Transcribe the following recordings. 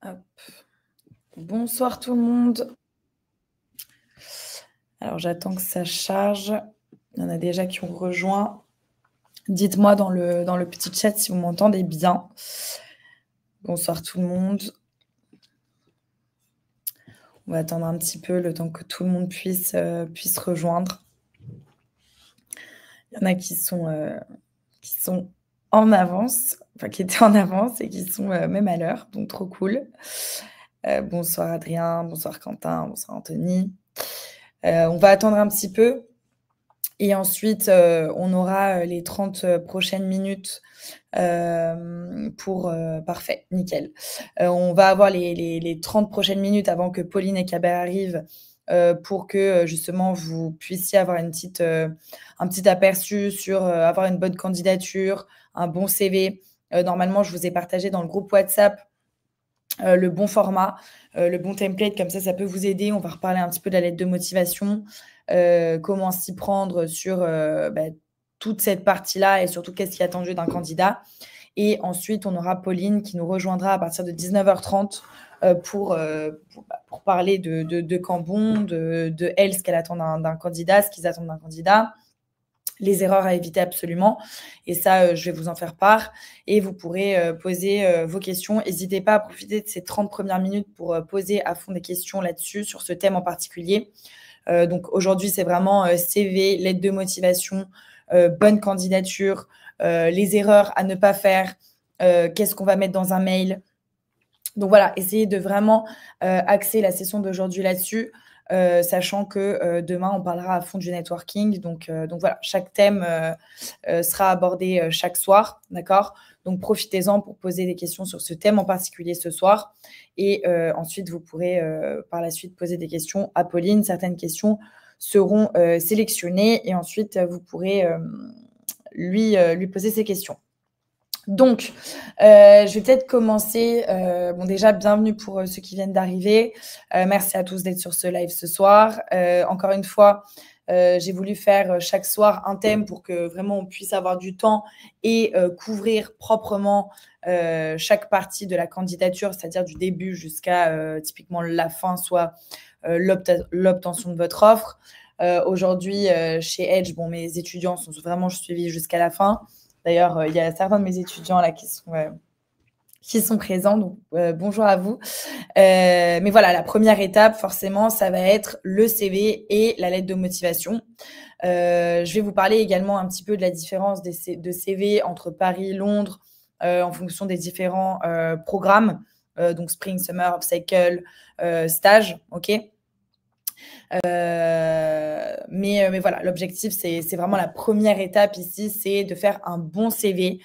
Hop. Bonsoir tout le monde. Alors j'attends que ça charge. Il y en a déjà qui ont rejoint. Dites-moi dans le petit chat si vous m'entendez bien. Bonsoir tout le monde. On va attendre un petit peu le temps que tout le monde puisse rejoindre. Il y en a qui sont en avance, enfin qui étaient en avance et qui sont même à l'heure, donc trop cool. Bonsoir Adrien, bonsoir Quentin, bonsoir Anthony. On va attendre un petit peu et ensuite on aura les 30 prochaines minutes parfait, nickel. On va avoir les 30 prochaines minutes avant que Pauline et Kaber arrivent pour que justement vous puissiez avoir un petit aperçu sur avoir une bonne candidature, un bon CV. Normalement, je vous ai partagé dans le groupe WhatsApp le bon format, le bon template, comme ça peut vous aider. On va reparler un petit peu de la lettre de motivation, comment s'y prendre sur toute cette partie-là et surtout qu'est-ce qui est attendu d'un candidat. Et ensuite, on aura Pauline qui nous rejoindra à partir de 19h30 pour parler de Cambon, de elle, ce qu'elle attend d'un candidat, ce qu'ils attendent d'un candidat, les erreurs à éviter absolument. Et ça, je vais vous en faire part. Et vous pourrez poser vos questions. N'hésitez pas à profiter de ces 30 premières minutes pour poser à fond des questions là-dessus, sur ce thème en particulier. Donc aujourd'hui, c'est vraiment CV, lettre de motivation, bonne candidature, les erreurs à ne pas faire, qu'est-ce qu'on va mettre dans un mail. Donc voilà, essayez de vraiment axer la session d'aujourd'hui là-dessus, sachant que demain, on parlera à fond du networking. Donc voilà, chaque thème sera abordé chaque soir, d'accord? Donc profitez-en pour poser des questions sur ce thème en particulier ce soir. Et ensuite, vous pourrez par la suite poser des questions à Pauline. Certaines questions seront sélectionnées et ensuite, vous pourrez lui poser ces questions. Donc, je vais peut-être commencer. Bon, déjà, bienvenue pour ceux qui viennent d'arriver. Merci à tous d'être sur ce live ce soir. Encore une fois, j'ai voulu faire chaque soir un thème pour que vraiment on puisse avoir du temps et couvrir proprement chaque partie de la candidature, c'est-à-dire du début jusqu'à typiquement la fin, soit l'obtention de votre offre. Aujourd'hui, chez Edge, bon, mes étudiants sont vraiment suivis jusqu'à la fin. D'ailleurs, il y a certains de mes étudiants là qui sont présents, donc bonjour à vous. Mais voilà, la première étape, forcément, ça va être le CV et la lettre de motivation. Je vais vous parler également un petit peu de la différence de CV entre Paris et Londres en fonction des différents programmes, donc Spring, Summer, Upcycle, stage, ok. Mais voilà, l'objectif, c'est vraiment la première étape ici, c'est de faire un bon CV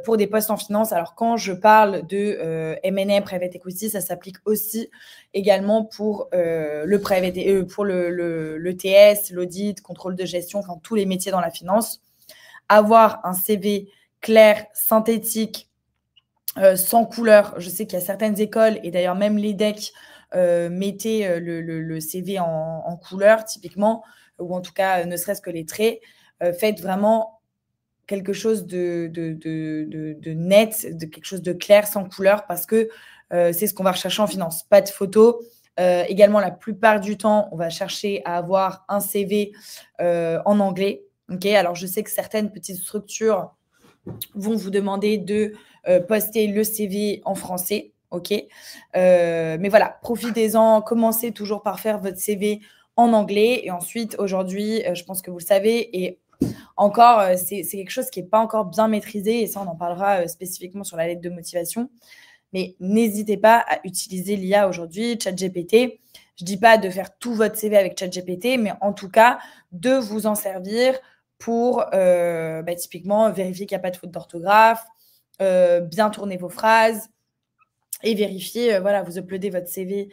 pour des postes en finance. Alors, quand je parle de M&A, Private Equity, ça s'applique aussi également pour pour le TS, l'audit, contrôle de gestion, enfin tous les métiers dans la finance. Avoir un CV clair, synthétique, sans couleur. Je sais qu'il y a certaines écoles, et d'ailleurs même l'EDEC, mettez le CV en couleur, typiquement, ou en tout cas, ne serait-ce que les traits. Faites vraiment quelque chose de net, de quelque chose de clair, sans couleur, parce que c'est ce qu'on va rechercher en finance. Pas de photos. Également, la plupart du temps, on va chercher à avoir un CV en anglais. Okay, alors, je sais que certaines petites structures vont vous demander de poster le CV en français. Ok, mais voilà, profitez-en, commencez toujours par faire votre CV en anglais. Et ensuite, aujourd'hui, je pense que vous le savez, et encore, c'est quelque chose qui n'est pas encore bien maîtrisé, et ça, on en parlera spécifiquement sur la lettre de motivation. Mais n'hésitez pas à utiliser l'IA aujourd'hui, ChatGPT. Je ne dis pas de faire tout votre CV avec ChatGPT, mais en tout cas, de vous en servir pour typiquement vérifier qu'il n'y a pas de faute d'orthographe, bien tourner vos phrases et vérifier, voilà, vous uploadez votre CV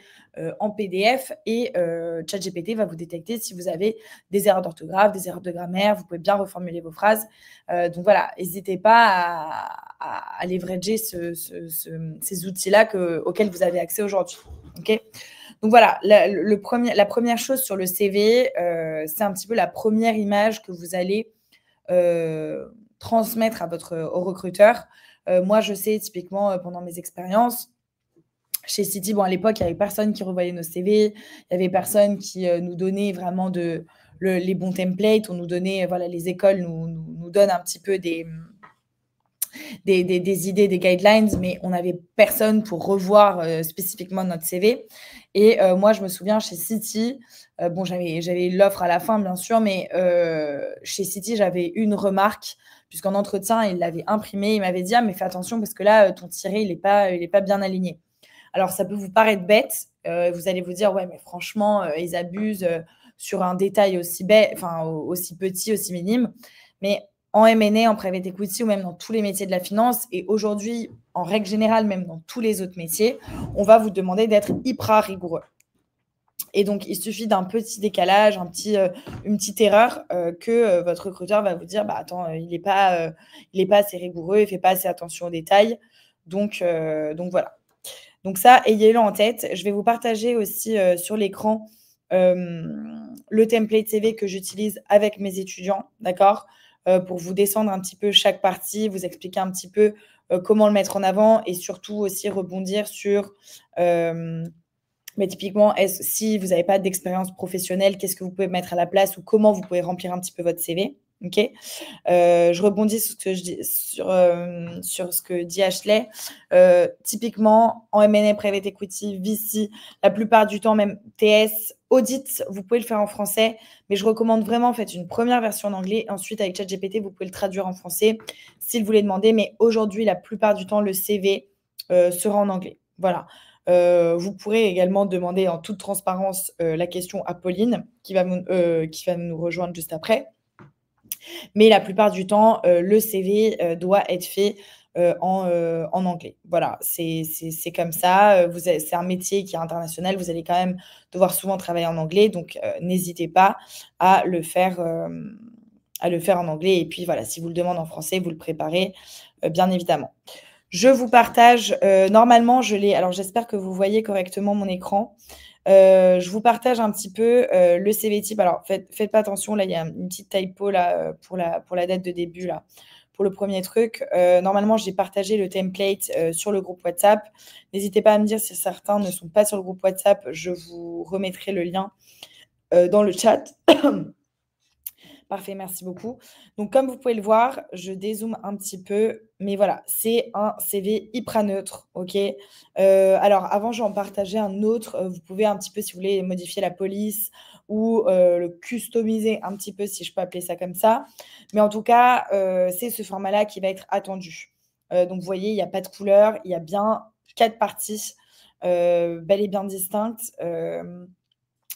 en PDF et ChatGPT va vous détecter si vous avez des erreurs d'orthographe, des erreurs de grammaire, vous pouvez bien reformuler vos phrases. Donc voilà, n'hésitez pas à leverager ces outils-là auxquels vous avez accès aujourd'hui. Okay, donc voilà, la première chose sur le CV, c'est un petit peu la première image que vous allez transmettre au recruteur. Moi, je sais typiquement pendant mes expériences, Chez City, bon, à l'époque, il y avait personne qui revoyait nos CV, il y avait personne qui, nous donnait vraiment les bons templates. On nous donnait, voilà, les écoles nous donnent un petit peu des idées, des guidelines, mais on n'avait personne pour revoir spécifiquement notre CV. Et moi, je me souviens chez City, bon, j'avais l'offre à la fin, bien sûr, mais chez City, j'avais une remarque, puisqu'en entretien, il l'avait imprimé. Il m'avait dit: ah, mais fais attention, parce que là, ton tiré, il est pas bien aligné. Alors, ça peut vous paraître bête. Vous allez vous dire: ouais, mais franchement, ils abusent sur un détail aussi, aussi petit, aussi minime. Mais en M&A, en private equity ou même dans tous les métiers de la finance, et aujourd'hui, en règle générale, même dans tous les autres métiers, on va vous demander d'être hyper rigoureux. Et donc, il suffit d'un petit décalage, une petite erreur que votre recruteur va vous dire: bah, attends, il n'est pas assez rigoureux, il ne fait pas assez attention aux détails. Donc voilà. Donc ça, ayez-le en tête. Je vais vous partager aussi sur l'écran le template CV que j'utilise avec mes étudiants, d'accord, pour vous descendre un petit peu chaque partie, vous expliquer un petit peu comment le mettre en avant et surtout aussi rebondir sur mais typiquement, si vous n'avez pas d'expérience professionnelle, qu'est-ce que vous pouvez mettre à la place ou comment vous pouvez remplir un petit peu votre CV. Okay, je rebondis sur ce que dit Ashley. Typiquement, en M&A, Private Equity, VC, la plupart du temps, même TS, audit, vous pouvez le faire en français, mais je recommande vraiment, faites une première version en anglais. Ensuite, avec ChatGPT, vous pouvez le traduire en français s'il vous l'est demandé. Mais aujourd'hui, la plupart du temps, le CV sera en anglais. Voilà. Vous pourrez également demander en toute transparence la question à Pauline, qui va nous rejoindre juste après. Mais la plupart du temps, le CV doit être fait en anglais. Voilà, c'est comme ça. C'est un métier qui est international. Vous allez quand même devoir souvent travailler en anglais. Donc, n'hésitez pas à le faire en anglais. Et puis, voilà, si vous le demandez en français, vous le préparez, bien évidemment. Je vous partage, normalement, alors j'espère que vous voyez correctement mon écran. Je vous partage un petit peu le CV type. Alors, faites pas attention, là, il y a une petite typo là, pour la date de début, là, pour le premier truc. Normalement, j'ai partagé le template sur le groupe WhatsApp. N'hésitez pas à me dire si certains ne sont pas sur le groupe WhatsApp. Je vous remettrai le lien dans le chat. Parfait, merci beaucoup. Donc, comme vous pouvez le voir, je dézoome un petit peu, mais voilà, c'est un CV hyper neutre, ok. Alors, avant, j'en partageais un autre. Vous pouvez un petit peu, si vous voulez, modifier la police ou le customiser un petit peu, si je peux appeler ça comme ça. Mais en tout cas, c'est ce format-là qui va être attendu. Donc, vous voyez, il n'y a pas de couleur, il y a bien 4 parties bel et bien distinctes.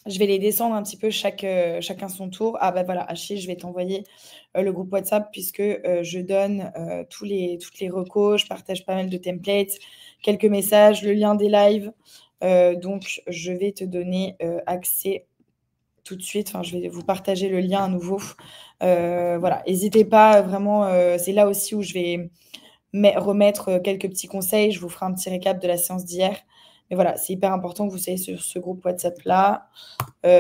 Je vais les descendre un petit peu chacun son tour. Ah bah voilà, Achille, je vais t'envoyer le groupe WhatsApp puisque je donne toutes les recos, je partage pas mal de templates, quelques messages, le lien des lives. Donc, je vais te donner accès tout de suite. Enfin, je vais vous partager le lien à nouveau. Voilà, n'hésitez pas, vraiment, c'est là aussi où je vais remettre quelques petits conseils. Je vous ferai un petit récap de la séance d'hier. Mais voilà, c'est hyper important que vous soyez sur ce groupe WhatsApp-là.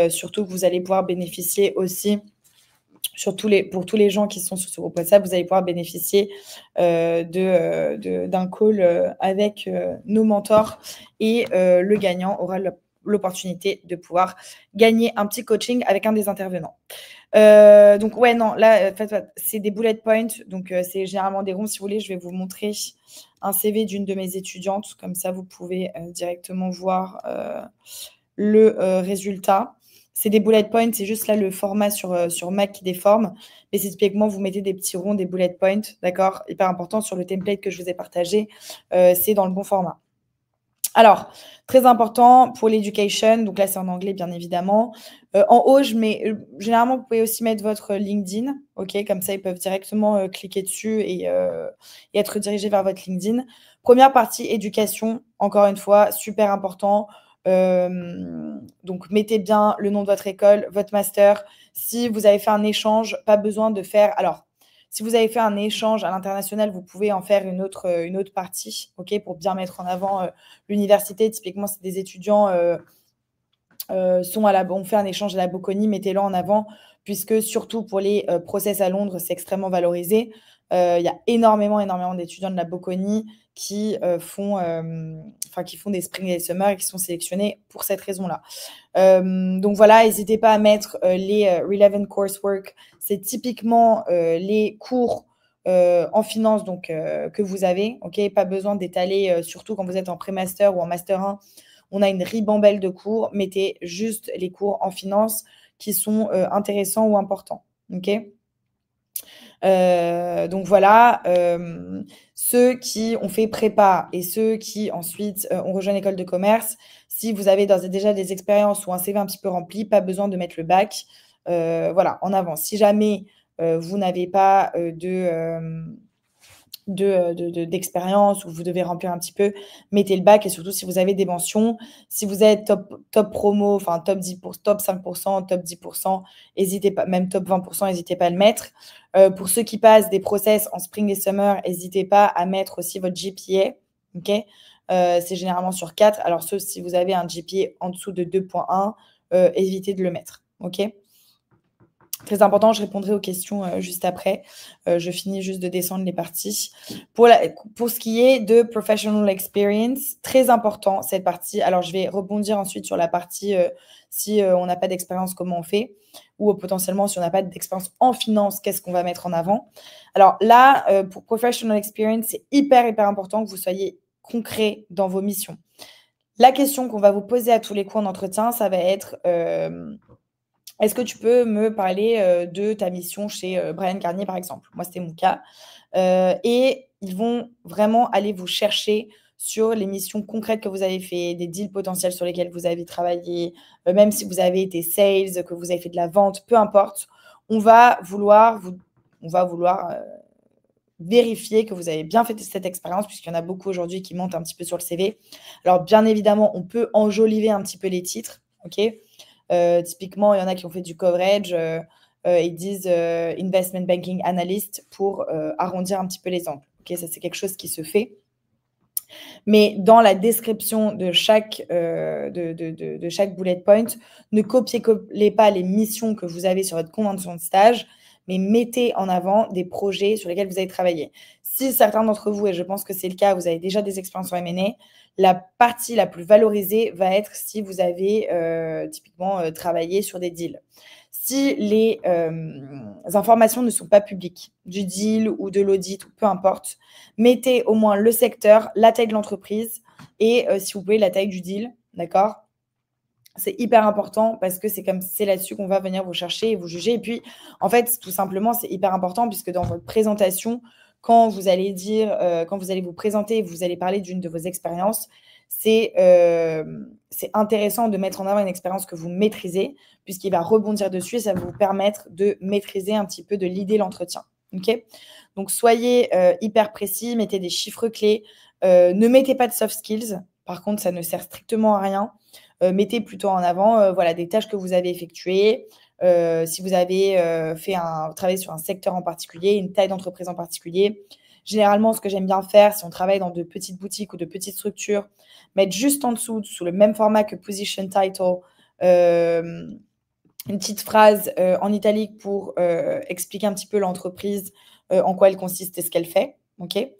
Surtout que vous allez pouvoir bénéficier aussi, pour tous les gens qui sont sur ce groupe WhatsApp, vous allez pouvoir bénéficier d'un call avec nos mentors et le gagnant aura l'opportunité de pouvoir gagner un petit coaching avec un des intervenants. Donc, ouais, non, là, c'est des bullet points. Donc, c'est généralement des ronds. Si vous voulez, je vais vous montrer un CV d'une de mes étudiantes. Comme ça, vous pouvez directement voir le résultat. C'est des bullet points. C'est juste là le format sur Mac qui déforme. Mais c'est typiquement, vous mettez des petits ronds, des bullet points. D'accord? Hyper important sur le template que je vous ai partagé. C'est dans le bon format. Alors, très important pour l'éducation, donc là, c'est en anglais, bien évidemment. En haut, généralement, vous pouvez aussi mettre votre LinkedIn, ok? Comme ça, ils peuvent directement cliquer dessus et être dirigés vers votre LinkedIn. Première partie, éducation, encore une fois, super important. Donc, mettez bien le nom de votre école, votre master. Si vous avez fait un échange, pas besoin de faire... Alors, si vous avez fait un échange à l'international, vous pouvez en faire une autre partie, ok, pour bien mettre en avant l'université. Typiquement, si des étudiants ont fait un échange à la Bocconi, mettez-le en avant, puisque surtout pour les process à Londres, c'est extrêmement valorisé. Il y a énormément d'étudiants de la Bocconi qui font des spring et des summer et qui sont sélectionnés pour cette raison-là. Donc voilà, n'hésitez pas à mettre les relevant coursework. C'est typiquement les cours en finance que vous avez. Okay, pas besoin d'étaler, surtout quand vous êtes en pré-master ou en master 1. On a une ribambelle de cours. Mettez juste les cours en finance qui sont intéressants ou importants. Okay, donc voilà, ceux qui ont fait prépa et ceux qui ensuite ont rejoint l'école de commerce, si vous avez d'ores et déjà des expériences ou un CV un petit peu rempli, pas besoin de mettre le bac. Voilà, en avant. Si jamais vous n'avez pas d'expérience ou vous devez remplir un petit peu, mettez le bac. Et surtout, si vous avez des mentions, si vous êtes top promo, enfin top 10%, top 5%, top 10%, n'hésitez pas, même top 20%, n'hésitez pas à le mettre. Pour ceux qui passent des process en spring et summer, n'hésitez pas à mettre aussi votre GPA. Okay, c'est généralement sur 4. Alors, si vous avez un GPA en dessous de 2.1, évitez de le mettre. OK ? Très important, je répondrai aux questions juste après. Je finis juste de descendre les parties. Pour ce qui est de professional experience, très important cette partie. Alors, je vais rebondir ensuite sur la partie si on n'a pas d'expérience, comment on fait, ou potentiellement si on n'a pas d'expérience en finance, qu'est-ce qu'on va mettre en avant. Alors là, pour professional experience, c'est hyper important que vous soyez concret dans vos missions. La question qu'on va vous poser à tous les cours d'entretien, ça va être est-ce que tu peux me parler de ta mission chez Bryan Garnier, par exemple? Moi, c'était mon cas. Et ils vont vraiment aller vous chercher sur les missions concrètes que vous avez fait, des deals potentiels sur lesquels vous avez travaillé, même si vous avez été sales, que vous avez fait de la vente, peu importe. On va vouloir vérifier que vous avez bien fait cette expérience, puisqu'il y en a beaucoup aujourd'hui qui montent un petit peu sur le CV. Alors, bien évidemment, on peut enjoliver un petit peu les titres, ok ? Typiquement, il y en a qui ont fait du coverage, ils disent investment banking analyst pour arrondir un petit peu les angles. Okay, ça, c'est quelque chose qui se fait. Mais dans la description de chaque bullet point, ne copiez-collez pas les missions que vous avez sur votre convention de stage, mais mettez en avant des projets sur lesquels vous avez travaillé. Si certains d'entre vous, et je pense que c'est le cas, vous avez déjà des expériences en M&A, la partie la plus valorisée va être si vous avez typiquement travaillé sur des deals. Si les informations ne sont pas publiques, du deal ou de l'audit, ou peu importe, mettez au moins le secteur, la taille de l'entreprise et, si vous pouvez, la taille du deal, d'accord ? C'est hyper important parce que c'est là-dessus qu'on va venir vous chercher et vous juger. Et puis, en fait, tout simplement, c'est hyper important puisque dans votre présentation, quand vous allez vous présenter, vous allez parler d'une de vos expériences, c'est intéressant de mettre en avant une expérience que vous maîtrisez puisqu'il va rebondir dessus et ça va vous permettre de maîtriser un petit peu, de leader l'entretien. Okay ? Donc, soyez hyper précis, mettez des chiffres clés, ne mettez pas de soft skills. Par contre, ça ne sert strictement à rien. Mettez plutôt en avant des tâches que vous avez effectuées, si vous avez travaillé sur un secteur en particulier, une taille d'entreprise en particulier. Généralement, ce que j'aime bien faire, si on travaille dans de petites boutiques ou de petites structures, mettre juste en dessous, sous le même format que position title, une petite phrase en italique pour expliquer un petit peu l'entreprise, en quoi elle consiste et ce qu'elle fait. Okay,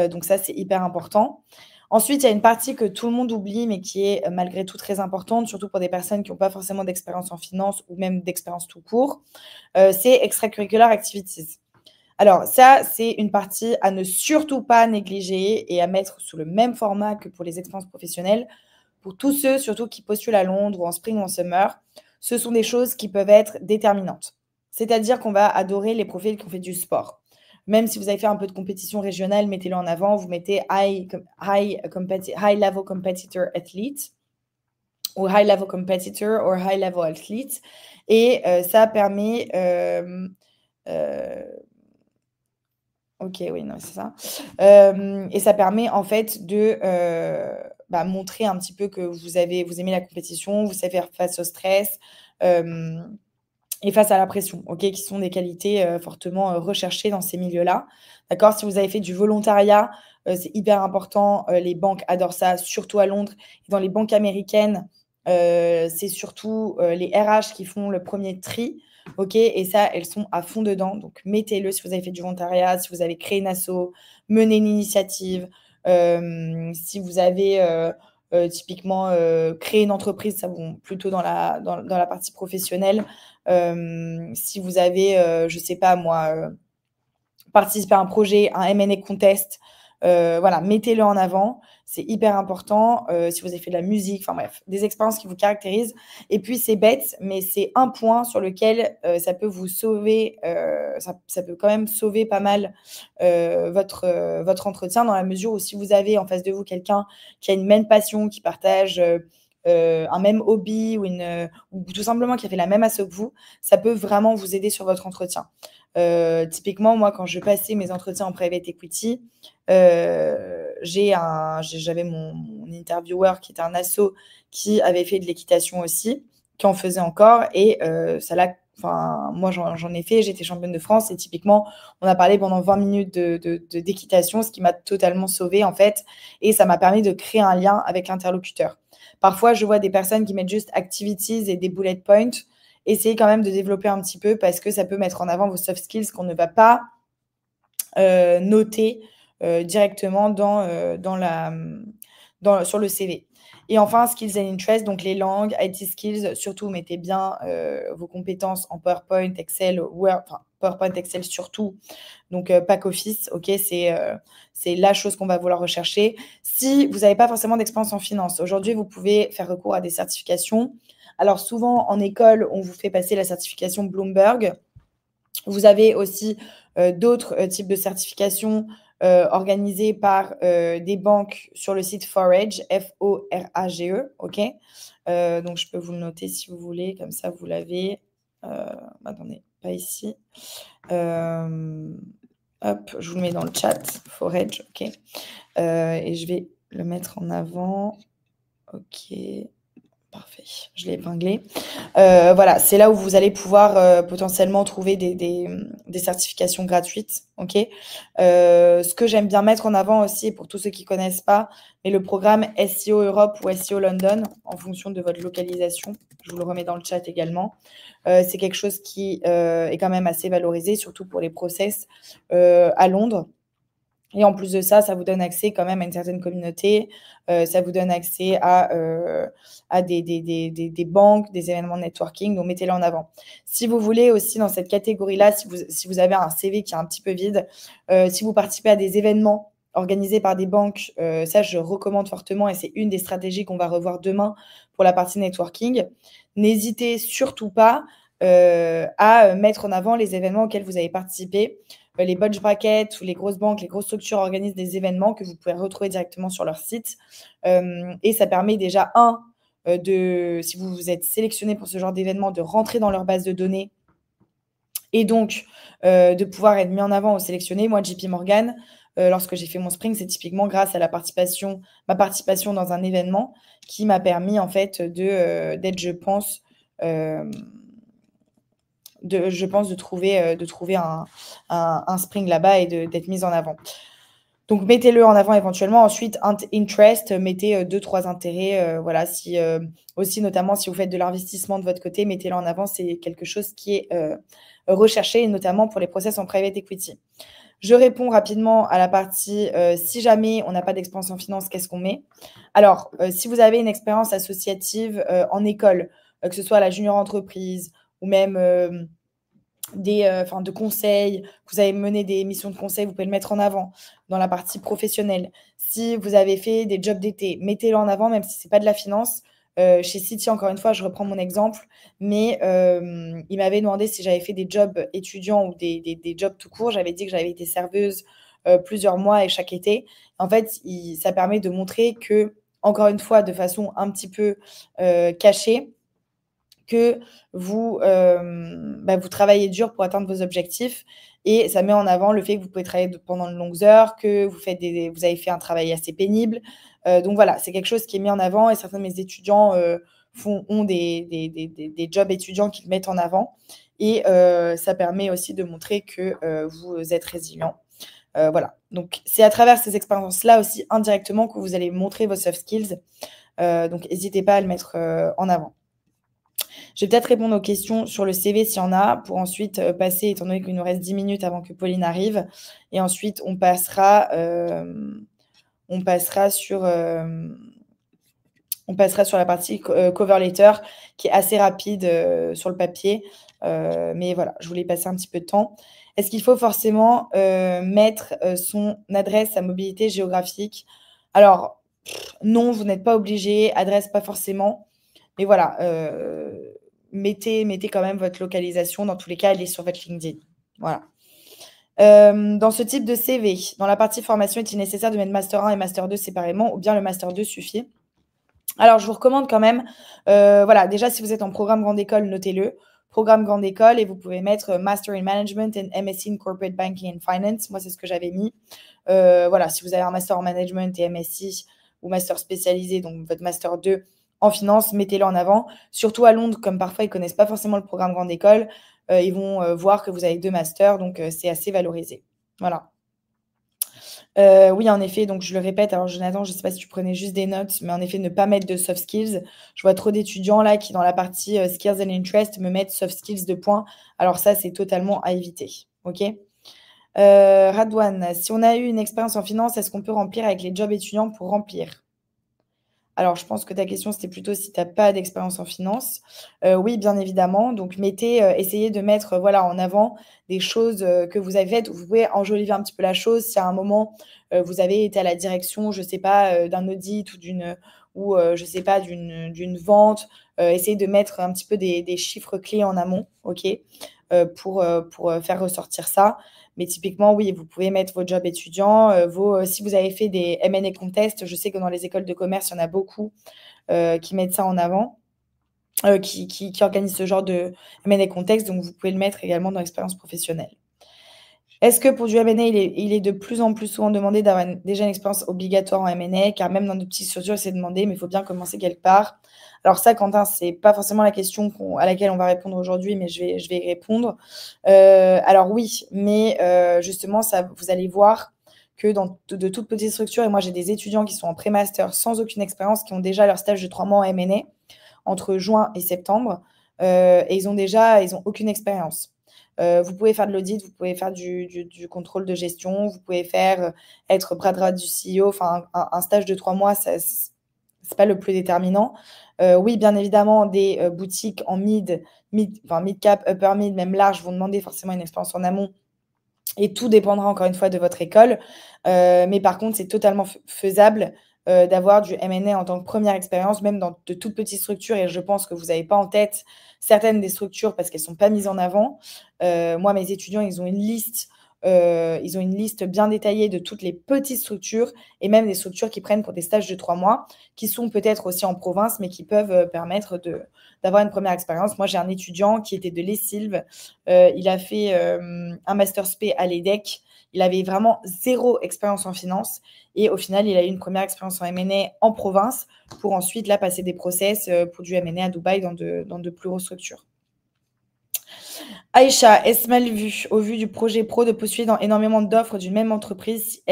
donc ça, c'est hyper important. Ensuite, il y a une partie que tout le monde oublie, mais qui est malgré tout très importante, surtout pour des personnes qui n'ont pas forcément d'expérience en finance ou même d'expérience tout court, c'est extracurricular activities. Alors ça, c'est une partie à ne surtout pas négliger et à mettre sous le même format que pour les expériences professionnelles. Pour tous ceux, surtout qui postulent à Londres ou en spring ou en summer, ce sont des choses qui peuvent être déterminantes. C'est-à-dire qu'on va adorer les profils qui ont fait du sport. Même si vous avez fait un peu de compétition régionale, mettez-le en avant. Vous mettez high level competitor athlete ou high level competitor ou high level athlete. Et ça permet... ok, oui, non, c'est ça. Et ça permet en fait de montrer un petit peu que vous aimez la compétition, vous savez faire face au stress et face à la pression, ok, qui sont des qualités fortement recherchées dans ces milieux-là. D'accord ? Si vous avez fait du volontariat, c'est hyper important. Les banques adorent ça, surtout à Londres. Et dans les banques américaines, c'est surtout les RH qui font le premier tri. OK? Et ça, elles sont à fond dedans. Donc mettez-le si vous avez fait du volontariat, si vous avez créé une asso, mené une initiative, si vous avez, typiquement, créé une entreprise, ça bon, plutôt dans la partie professionnelle. Si vous avez, je sais pas moi, participer à un projet, un M&A contest, voilà, mettez-le en avant, c'est hyper important. Si vous avez fait de la musique, enfin bref, des expériences qui vous caractérisent. Et puis c'est bête, mais c'est un point sur lequel ça peut vous sauver, ça peut quand même sauver pas mal votre entretien, dans la mesure où si vous avez en face de vous quelqu'un qui a une même passion, qui partage un même hobby ou tout simplement qui a fait la même asso que vous, ça peut vraiment vous aider sur votre entretien. Typiquement, moi, quand je passais mes entretiens en private equity, j'avais mon intervieweur qui était un asso qui avait fait de l'équitation aussi, qui en faisait encore. Et moi, j'en ai fait, j'étais championne de France. Et typiquement, on a parlé pendant 20 minutes d'équitation, ce qui m'a totalement sauvée, en fait. Et ça m'a permis de créer un lien avec l'interlocuteur. Parfois, je vois des personnes qui mettent juste activities et des bullet points. Essayez quand même de développer un petit peu parce que ça peut mettre en avant vos soft skills qu'on ne va pas noter directement sur le CV. Et enfin, skills and interests, donc les langues, IT skills, surtout mettez bien vos compétences en PowerPoint, Excel, Word, enfin PowerPoint, Excel surtout, donc pack office, ok, c'est la chose qu'on va vouloir rechercher. Si vous n'avez pas forcément d'expérience en finance, aujourd'hui, vous pouvez faire recours à des certifications. Alors souvent, en école, on vous fait passer la certification Bloomberg. Vous avez aussi d'autres types de certifications organisées par des banques sur le site Forage, F-O-R-A-G-E, ok. Donc, je peux vous le noter si vous voulez, comme ça, vous l'avez. Attendez, pas ici. Hop, je vous le mets dans le chat, Forage, ok. Et je vais le mettre en avant. Ok. Parfait, je l'ai épinglé. Voilà, c'est là où vous allez pouvoir potentiellement trouver des certifications gratuites. Ok. Ce que j'aime bien mettre en avant aussi, pour tous ceux qui ne connaissent pas, est le programme SEO Europe ou SEO London, en fonction de votre localisation. Je vous le remets dans le chat également. C'est quelque chose qui est quand même assez valorisé, surtout pour les process à Londres. Et en plus de ça, ça vous donne accès quand même à une certaine communauté. Ça vous donne accès à des banques, des événements de networking. Donc, mettez-les en avant. Si vous voulez aussi, dans cette catégorie-là, si vous avez un CV qui est un petit peu vide, si vous participez à des événements organisés par des banques, ça, je recommande fortement. Et c'est une des stratégies qu'on va revoir demain pour la partie networking. N'hésitez surtout pas à mettre en avant les événements auxquels vous avez participé. Les bulge brackets ou les grosses banques, les grosses structures organisent des événements que vous pouvez retrouver directement sur leur site. Et ça permet déjà, si vous êtes sélectionné pour ce genre d'événement, de rentrer dans leur base de données et donc de pouvoir être mis en avant ou sélectionné. Moi, JP Morgan, lorsque j'ai fait mon sprint, c'est typiquement grâce à ma participation dans un événement qui m'a permis en fait d'être, je pense, de trouver un spring là-bas et d'être mise en avant. Donc, mettez-le en avant éventuellement. Ensuite, interest, mettez 2-3 intérêts. Voilà, aussi, notamment, si vous faites de l'investissement de votre côté, mettez-le en avant. C'est quelque chose qui est recherché, et notamment pour les process en private equity. Je réponds rapidement à la partie si jamais on n'a pas d'expérience en finance, qu'est-ce qu'on met? Alors, si vous avez une expérience associative en école, que ce soit à la junior entreprise ou même de conseils, vous avez mené des missions de conseil, vous pouvez le mettre en avant dans la partie professionnelle. Si vous avez fait des jobs d'été, mettez-le en avant, même si ce n'est pas de la finance. Chez City, encore une fois, je reprends mon exemple, mais il m'avait demandé si j'avais fait des jobs étudiants ou des jobs tout court. J'avais dit que j'avais été serveuse plusieurs mois et chaque été. En fait, ça permet de montrer que, encore une fois, de façon un petit peu cachée, que vous travaillez dur pour atteindre vos objectifs, et ça met en avant le fait que vous pouvez travailler pendant de longues heures, que vous avez fait un travail assez pénible. Donc voilà, c'est quelque chose qui est mis en avant, et certains de mes étudiants ont des jobs étudiants qui le mettent en avant, et ça permet aussi de montrer que vous êtes résilient. Voilà, donc c'est à travers ces expériences-là aussi indirectement que vous allez montrer vos soft skills. Donc n'hésitez pas à le mettre en avant. Je vais peut-être répondre aux questions sur le CV s'il y en a, pour ensuite passer, étant donné qu'il nous reste 10 minutes avant que Pauline arrive. Et ensuite, on passera sur, la partie cover letter, qui est assez rapide sur le papier. Mais voilà, je voulais passer un petit peu de temps. Est-ce qu'il faut forcément mettre son adresse, sa mobilité géographique? Alors, non, vous n'êtes pas obligé. Adresse, pas forcément. Mais voilà, mettez quand même votre localisation. Dans tous les cas, elle est sur votre LinkedIn. Voilà. Dans ce type de CV, dans la partie formation, est-il nécessaire de mettre Master 1 et Master 2 séparément ou bien le Master 2 suffit? Alors, je vous recommande quand même, voilà, déjà, si vous êtes en programme grande école, notez-le. Programme grande école, et vous pouvez mettre Master in Management and MSc in Corporate Banking and Finance. Moi, c'est ce que j'avais mis. Voilà, si vous avez un Master en Management et MSc ou Master spécialisé, donc votre Master 2 en finance, mettez-le en avant. Surtout à Londres, comme parfois, ils ne connaissent pas forcément le programme grande école, ils vont voir que vous avez 2 masters, donc c'est assez valorisé. Voilà. Oui, en effet, donc je le répète, alors Jonathan, je ne sais pas si tu prenais juste des notes, mais en effet, ne pas mettre de soft skills. Je vois trop d'étudiants là qui, dans la partie skills and interest, me mettent soft skills de points. Alors ça, c'est totalement à éviter. OK? Radouane, si on a eu une expérience en finance, est-ce qu'on peut remplir avec les jobs étudiants pour remplir? Alors, je pense que ta question, c'était plutôt si tu as pas d'expérience en finance. Oui, bien évidemment. Donc, essayez de mettre voilà, en avant des choses que vous avez faites. Vous pouvez enjoliver un petit peu la chose. Si à un moment, vous avez été à la direction, je ne sais pas, d'un audit ou je sais pas, d'une vente, essayez de mettre un petit peu des chiffres clés en amont, OK, pour faire ressortir ça. Mais typiquement, oui, vous pouvez mettre vos jobs étudiants, si vous avez fait des M&A contests, je sais que dans les écoles de commerce, il y en a beaucoup qui mettent ça en avant, qui organisent ce genre de M&A contest, donc vous pouvez le mettre également dans l'expérience professionnelle. Est-ce que pour du M&A, il est de plus en plus souvent demandé d'avoir déjà une expérience obligatoire en M&A, car même dans de petites structures, c'est demandé, mais il faut bien commencer quelque part. Alors ça, Quentin, c'est pas forcément la question à laquelle on va répondre aujourd'hui, mais je vais y répondre. Alors oui, mais justement, ça, vous allez voir que dans de toutes petites structures, et moi j'ai des étudiants qui sont en pré-master sans aucune expérience, qui ont déjà leur stage de 3 mois en M&A entre juin et septembre, et ils ont aucune expérience. Vous pouvez faire de l'audit, vous pouvez faire du contrôle de gestion, vous pouvez être bras droit du CEO. Enfin, un stage de 3 mois, c'est pas le plus déterminant. Oui, bien évidemment, des boutiques en mid-cap, upper mid, même large, vont demander forcément une expérience en amont. Et tout dépendra encore une fois de votre école. Mais par contre, c'est totalement faisable d'avoir du M&A en tant que première expérience, même dans de toutes petites structures. Et je pense que vous n'avez pas en tête certaines des structures parce qu'elles ne sont pas mises en avant. Moi, mes étudiants, ils ont une liste bien détaillée de toutes les petites structures et même des structures qui prennent pour des stages de 3 mois, qui sont peut-être aussi en province, mais qui peuvent permettre d'avoir une première expérience. Moi, j'ai un étudiant qui était de l'ESILV. Il a fait un Master Spé à l'EDEC. Il avait vraiment zéro expérience en finance. Et au final, il a eu une première expérience en M&A en province pour ensuite là passer des process pour du M&A à Dubaï dans de plus grosses structures. Aïcha, est-ce mal vu, au vu du projet pro, de postuler dans énormément d'offres d'une même entreprise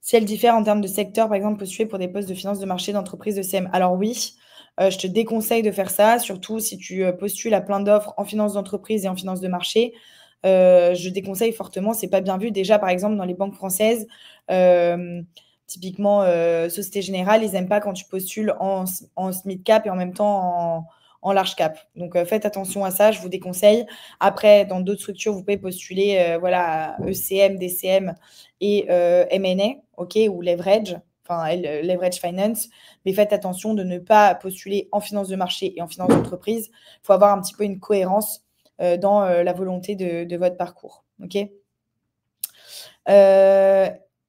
si elle diffère en termes de secteur, par exemple, postuler pour des postes de finance de marché d'entreprise de CM? Alors oui, je te déconseille de faire ça, surtout si tu postules à plein d'offres en finance d'entreprise et en finance de marché. Je déconseille fortement, c'est pas bien vu. Déjà, par exemple, dans les banques françaises, typiquement Société Générale, ils n'aiment pas quand tu postules en mid cap et en même temps en large cap. Donc faites attention à ça, je vous déconseille. Après, dans d'autres structures, vous pouvez postuler voilà, ECM, DCM et M&A, OK, ou leverage, enfin leverage finance. Mais faites attention de ne pas postuler en finance de marché et en finance d'entreprise. Il faut avoir un petit peu une cohérence dans la volonté de votre parcours. OK.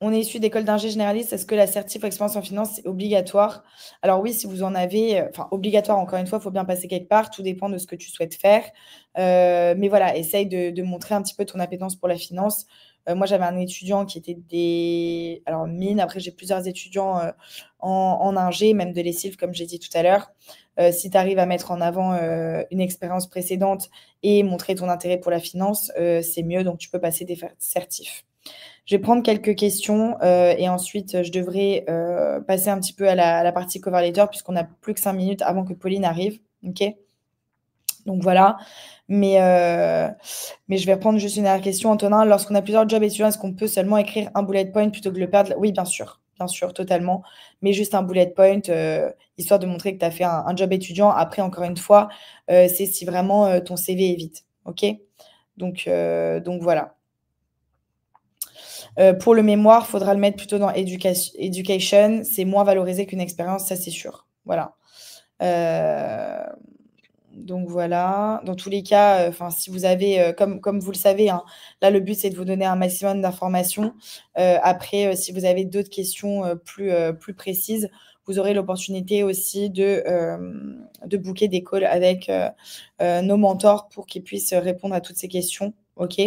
On est issu d'école d'ingé généraliste. Est-ce que la certif expérience en finance est obligatoire? Alors oui, si vous en avez, enfin obligatoire, encore une fois, il faut bien passer quelque part. Tout dépend de ce que tu souhaites faire. Mais voilà, essaye de montrer un petit peu ton appétence pour la finance. Moi, j'avais un étudiant qui était alors mine. Après, j'ai plusieurs étudiants en ingé, même de l'ESILV, comme j'ai dit tout à l'heure. Si tu arrives à mettre en avant une expérience précédente et montrer ton intérêt pour la finance, c'est mieux. Donc, tu peux passer des certifs. Je vais prendre quelques questions et ensuite, je devrais passer un petit peu à la partie cover letter puisqu'on n'a plus que 5 minutes avant que Pauline arrive. OK? Donc voilà. Mais je vais reprendre juste une dernière question, Antonin. Lorsqu'on a plusieurs jobs étudiants, est-ce qu'on peut seulement écrire un bullet point plutôt que de le perdre? Oui, bien sûr, totalement. Mais juste un bullet point, histoire de montrer que tu as fait un job étudiant. Après, encore une fois, c'est si vraiment ton CV est vide. OK? Donc voilà. Pour le mémoire, il faudra le mettre plutôt dans education. C'est moins valorisé qu'une expérience, ça c'est sûr. Voilà. Donc voilà, dans tous les cas, enfin si vous avez, comme vous le savez, hein, là le but c'est de vous donner un maximum d'informations. Après, si vous avez d'autres questions, plus précises, vous aurez l'opportunité aussi de booker des calls avec, nos mentors pour qu'ils puissent répondre à toutes ces questions. OK?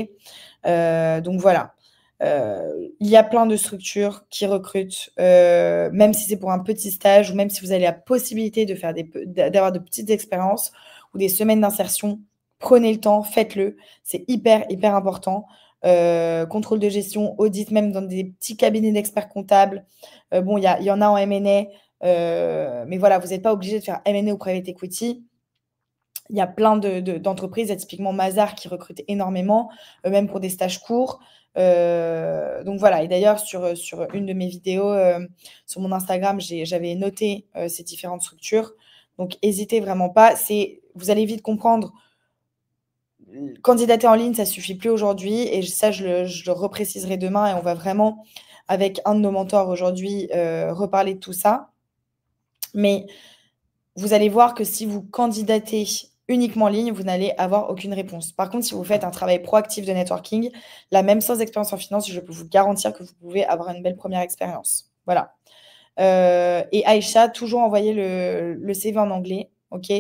Donc voilà. Il y a plein de structures qui recrutent, même si c'est pour un petit stage ou même si vous avez la possibilité de faire d'avoir de petites expériences ou des semaines d'insertion, prenez le temps, faites-le. C'est hyper, hyper important. Contrôle de gestion, audit, même dans des petits cabinets d'experts comptables. Bon, il y en a en M&A, mais voilà, vous n'êtes pas obligé de faire M&A ou private equity. Il y a plein d'entreprises, il y a typiquement Mazars qui recrute énormément, même pour des stages courts. Donc voilà. Et d'ailleurs, sur une de mes vidéos, sur mon Instagram, j'avais noté ces différentes structures. Donc n'hésitez vraiment pas. Vous allez vite comprendre. Candidater en ligne, ça suffit plus aujourd'hui. Et ça, je le repréciserai demain. Et on va vraiment, avec un de nos mentors aujourd'hui, reparler de tout ça. Mais vous allez voir que si vous candidatez uniquement en ligne, vous n'allez avoir aucune réponse. Par contre, si vous faites un travail proactif de networking, là, même sans expérience en finance, je peux vous garantir que vous pouvez avoir une belle première expérience. Voilà. Et Aïcha, toujours envoyer le CV en anglais. OK.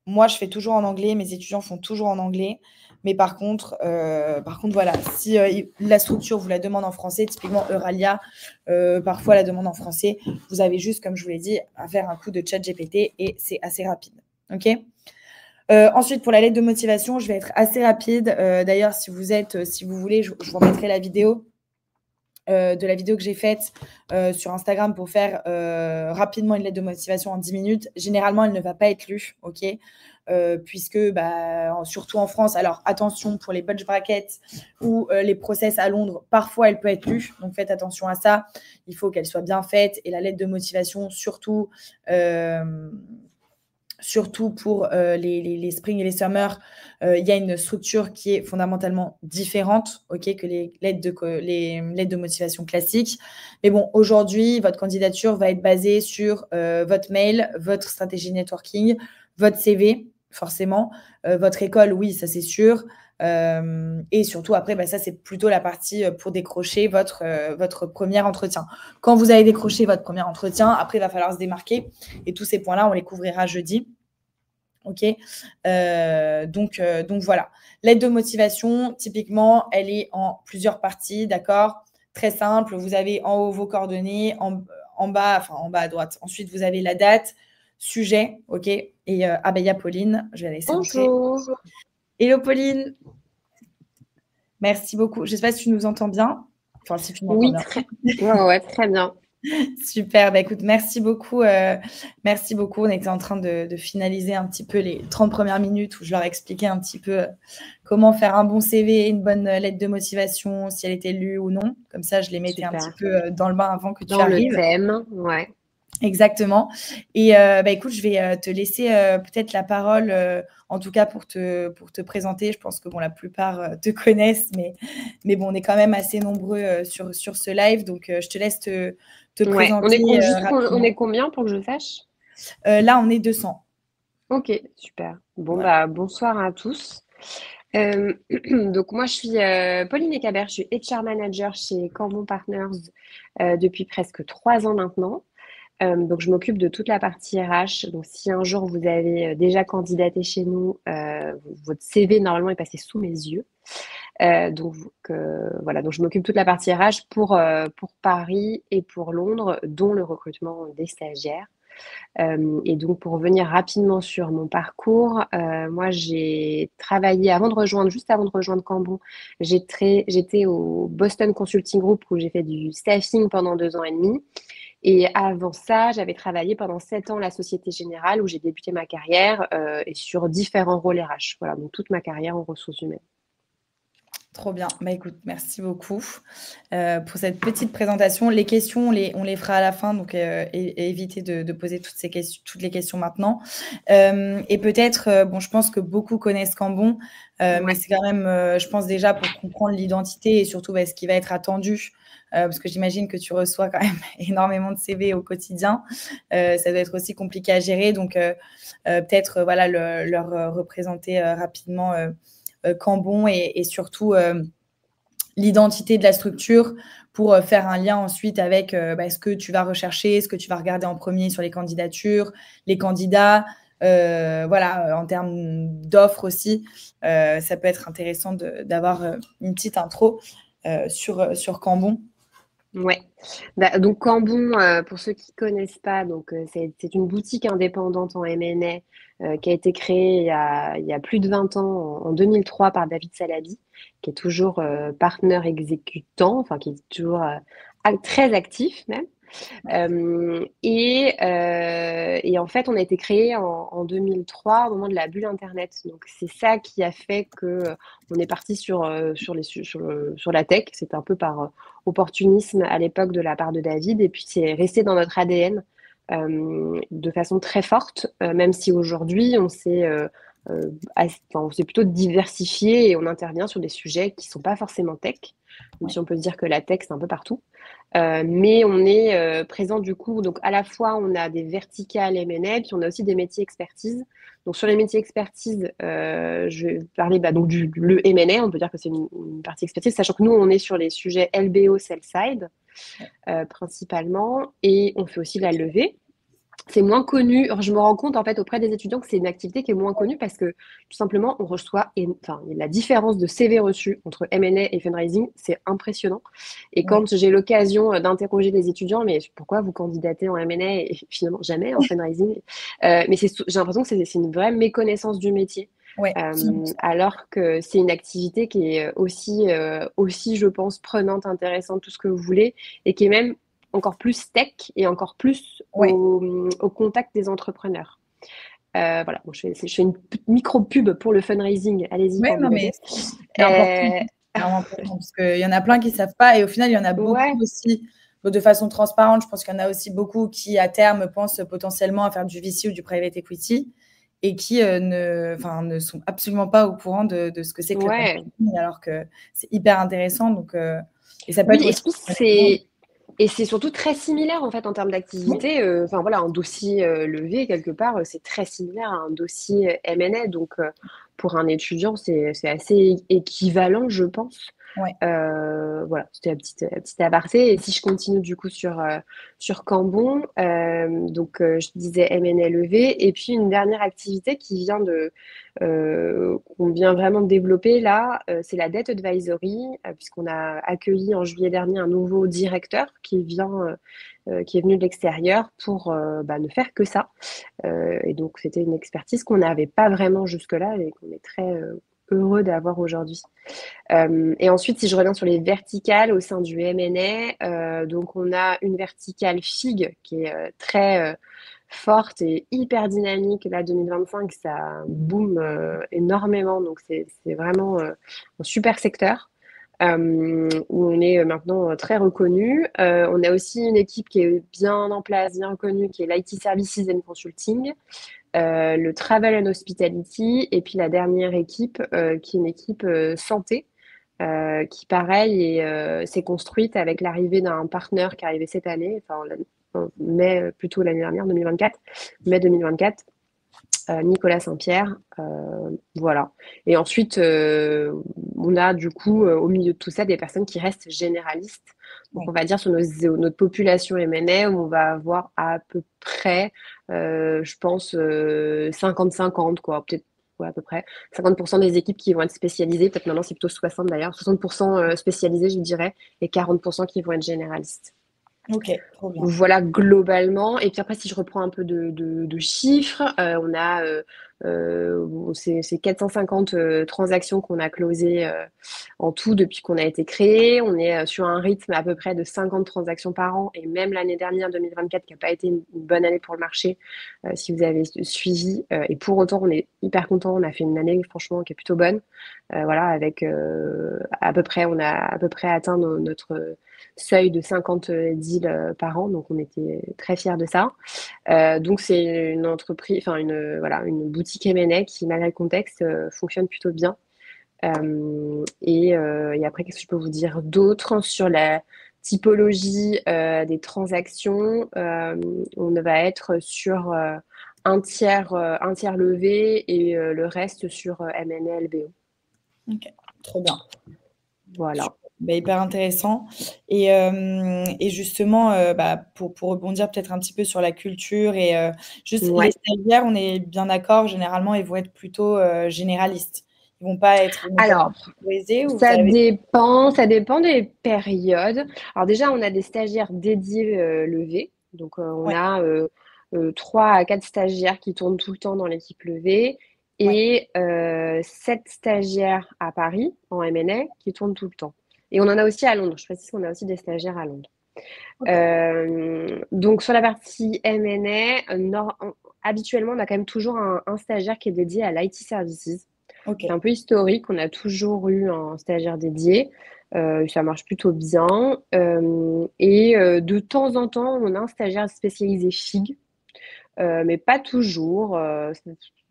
Moi, je fais toujours en anglais. Mes étudiants font toujours en anglais. Mais par contre, voilà, si la structure vous la demande en français, typiquement Euralia, parfois la demande en français, vous avez juste, comme je vous l'ai dit, à faire un coup de chat GPT et c'est assez rapide. OK. Ensuite, pour la lettre de motivation, je vais être assez rapide. D'ailleurs, si vous voulez, je vous remettrai la vidéo de la vidéo que j'ai faite sur Instagram pour faire rapidement une lettre de motivation en 10 minutes. Généralement, elle ne va pas être lue, OK, puisque, surtout en France, alors attention pour les bulge brackets ou les process à Londres, parfois elle peut être lue, donc faites attention à ça. Il faut qu'elle soit bien faite et la lettre de motivation, surtout pour les spring et les summer, il y a une structure qui est fondamentalement différente, OK, que les lettres de motivation classiques. Mais bon, aujourd'hui, votre candidature va être basée sur votre mail, votre stratégie networking, votre CV, forcément, votre école, oui, ça c'est sûr. Et surtout, après, ça, c'est plutôt la partie pour décrocher votre premier entretien. Quand vous avez décroché votre premier entretien, après, il va falloir se démarquer. Et tous ces points-là, on les couvrira jeudi. OK. Donc voilà. L'aide de motivation, typiquement, elle est en plusieurs parties, d'accord? Très simple. Vous avez en haut vos coordonnées, en bas à droite. Ensuite, vous avez la date, sujet, OK? Et il y a Pauline. Je vais la laisser entrer. Bonjour. Hello Pauline. Merci beaucoup. Je ne sais pas si tu nous entends bien. Enfin, si tu m'entends bien. Ouais, très bien. Super, écoute, merci beaucoup. Merci beaucoup. On était en train de finaliser un petit peu les 30 premières minutes où je leur expliquais un petit peu comment faire un bon CV, une bonne lettre de motivation, si elle était lue ou non. Comme ça, je les mettais un petit peu dans le bain avant que tu arrives. Dans le thème, ouais. Exactement. Et écoute, je vais te laisser peut-être la parole, en tout cas pour te présenter. Je pense que la plupart te connaissent, mais bon, on est quand même assez nombreux sur ce live, donc je te laisse te présenter rapidement. On est combien pour que je sache? Là, on est 200. Ok, super. Bon, Voilà. bonsoir à tous. Donc moi, je suis Pauline Ecabert, je suis HR Manager chez Cambon Partners depuis presque 3 ans maintenant. Donc, je m'occupe de toute la partie RH. Donc, si un jour vous avez déjà candidaté chez nous, votre CV normalement est passé sous mes yeux. Voilà, donc je m'occupe de toute la partie RH pour Paris et pour Londres, dont le recrutement des stagiaires. Et donc, pour revenir rapidement sur mon parcours, moi, j'ai travaillé juste avant de rejoindre Cambon, j'étais au Boston Consulting Group où j'ai fait du staffing pendant 2 ans et demi. Et avant ça, j'avais travaillé pendant 7 ans à la Société Générale où j'ai débuté ma carrière et sur différents rôles RH. Voilà, donc toute ma carrière en ressources humaines. Trop bien. Bah, écoute, merci beaucoup, pour cette petite présentation. Les questions, on les fera à la fin, donc et éviter de poser toutes les questions maintenant. Et peut-être, bon, je pense que beaucoup connaissent Cambon, mais Ouais. c'est quand même, je pense déjà pour comprendre l'identité et surtout, bah, ce qui va être attendu, parce que j'imagine que tu reçois quand même énormément de CV au quotidien. Ça doit être aussi compliqué à gérer, donc peut-être, voilà, leur représenter rapidement Cambon et surtout l'identité de la structure pour faire un lien ensuite avec ce que tu vas rechercher, ce que tu vas regarder en premier sur les candidatures, les candidats, voilà, en termes d'offres aussi. Ça peut être intéressant d'avoir une petite intro sur Cambon. Ouais. Donc Cambon, pour ceux qui connaissent pas, donc c'est une boutique indépendante en M&A qui a été créée il y a plus de 20 ans, en 2003 par David Salabi, qui est toujours partenaire exécutant, enfin qui est toujours très actif même. Et en fait, on a été créé en 2003 au moment de la bulle Internet. Donc, c'est ça qui a fait que on est parti sur la tech. C'était un peu par opportunisme à l'époque de la part de David. Et puis, c'est resté dans notre ADN de façon très forte, même si aujourd'hui, on s'est plutôt diversifié et on intervient sur des sujets qui ne sont pas forcément tech, même Ouais. si on peut se dire que la tech, c'est un peu partout. Mais on est présent du coup, donc à la fois on a des verticales M&A, puis on a aussi des métiers expertise. Donc sur les métiers expertise, je vais parler donc le M&A, on peut dire que c'est une partie expertise, sachant que nous on est sur les sujets LBO sell side principalement, et on fait aussi la levée. C'est moins connu. Alors, je me rends compte en fait auprès des étudiants que c'est une activité qui est moins connue parce que tout simplement on reçoit, enfin la différence de CV reçus entre M&A et fundraising, c'est impressionnant. Et Ouais. quand j'ai l'occasion d'interroger des étudiants, mais pourquoi vous candidatez en M&A et finalement jamais en fundraising, mais j'ai l'impression que c'est une vraie méconnaissance du métier. Ouais. 100%. Alors que c'est une activité qui est aussi, je pense, prenante, intéressante, tout ce que vous voulez, et qui est même encore plus tech et encore plus Ouais. au contact des entrepreneurs. Voilà, bon, je fais une micro-pub pour le fundraising. Allez-y, Ouais, non, mais candidater. c'est important. Euh, C'est vraiment important parce qu'il y en a plein qui ne savent pas et au final, il y en a ouais, beaucoup aussi, de façon transparente. Je pense qu'il y en a aussi beaucoup qui, à terme, pensent potentiellement à faire du VC ou du private equity et qui ne sont absolument pas au courant de ce que c'est que le ouais. fundraising, alors que c'est hyper intéressant. Donc, et ça peut Oui, être aussi. et c'est surtout très similaire en fait en termes Oui, d'activité. Enfin voilà, un dossier levé quelque part, c'est très similaire à un dossier M&A. Donc pour un étudiant, c'est assez équivalent, je pense. ouais, Voilà, c'était la petite aparté. Et si je continue du coup sur Cambon, donc je disais M&A levé, et puis une dernière activité qu'on vient vraiment de développer là, c'est la Debt Advisory, puisqu'on a accueilli en juillet dernier un nouveau directeur qui est venu de l'extérieur pour ne faire que ça. Et donc, c'était une expertise qu'on n'avait pas vraiment jusque-là et qu'on est très heureux d'avoir aujourd'hui. Et ensuite, si je reviens sur les verticales au sein du M&A, donc on a une verticale FIG qui est très forte et hyper dynamique. Là, 2025, ça boom énormément. Donc, c'est vraiment un super secteur où on est maintenant très reconnu. On a aussi une équipe qui est bien en place, bien connue, qui est l'IT Services and Consulting, le Travel and Hospitality, et puis la dernière équipe qui est une équipe santé. Qui pareil s'est construite avec l'arrivée d'un partenaire qui est arrivé cette année, enfin en mai, plutôt l'année dernière, 2024, mai 2024, Nicolas Saint-Pierre. Voilà. Et ensuite, on a du coup, au milieu de tout ça, des personnes qui restent généralistes. Donc, ouais. on va dire sur notre population M&A, où on va avoir à peu près, je pense, 50-50, quoi. Peut-être, ouais, à peu près. 50% des équipes qui vont être spécialisées, peut-être maintenant c'est plutôt 60 d'ailleurs, 60% spécialisées, je dirais, et 40% qui vont être généralistes. OK, trop bien. Voilà, globalement. Et puis après, si je reprends un peu de chiffres, on a c'est 450 transactions qu'on a closées en tout depuis qu'on a été créé. On est sur un rythme à peu près de 50 transactions par an. Et même l'année dernière, 2024, qui n'a pas été une bonne année pour le marché, si vous avez suivi. Et pour autant, on est hyper content. On a fait une année, franchement, qui est plutôt bonne. Voilà, avec à peu près, on a à peu près atteint notre seuil de 50 deals par an, donc on était très fiers de ça. Donc c'est une entreprise, enfin voilà, une boutique M&A qui, malgré le contexte, fonctionne plutôt bien. Et après, qu'est-ce que je peux vous dire d'autre sur la typologie des transactions? On va être sur un tiers levé et le reste sur M&A LBO. OK, trop bien. Voilà. Bah, hyper intéressant et justement, bah, pour rebondir peut-être un petit peu sur la culture et juste les Ouais. stagiaires, on est bien d'accord, généralement, ils vont être plutôt, généralistes. Ils vont pas être ils vont pas Alors, être autorisés ou vous avez ça dépend des périodes. Alors déjà, on a des stagiaires dédiés levés. Donc, on ouais, a 3 à 4 stagiaires qui tournent tout le temps dans l'équipe levée ouais, et 7 stagiaires à Paris en M&A qui tournent tout le temps. Et on en a aussi à Londres. Je précise qu'on a aussi des stagiaires à Londres. OK, Donc, sur la partie M&A, habituellement, on a quand même toujours un stagiaire qui est dédié à l'IT Services. C'est OK. un peu historique. On a toujours eu un stagiaire dédié. Ça marche plutôt bien. Et de temps en temps, on a un stagiaire spécialisé FIG, mais pas toujours.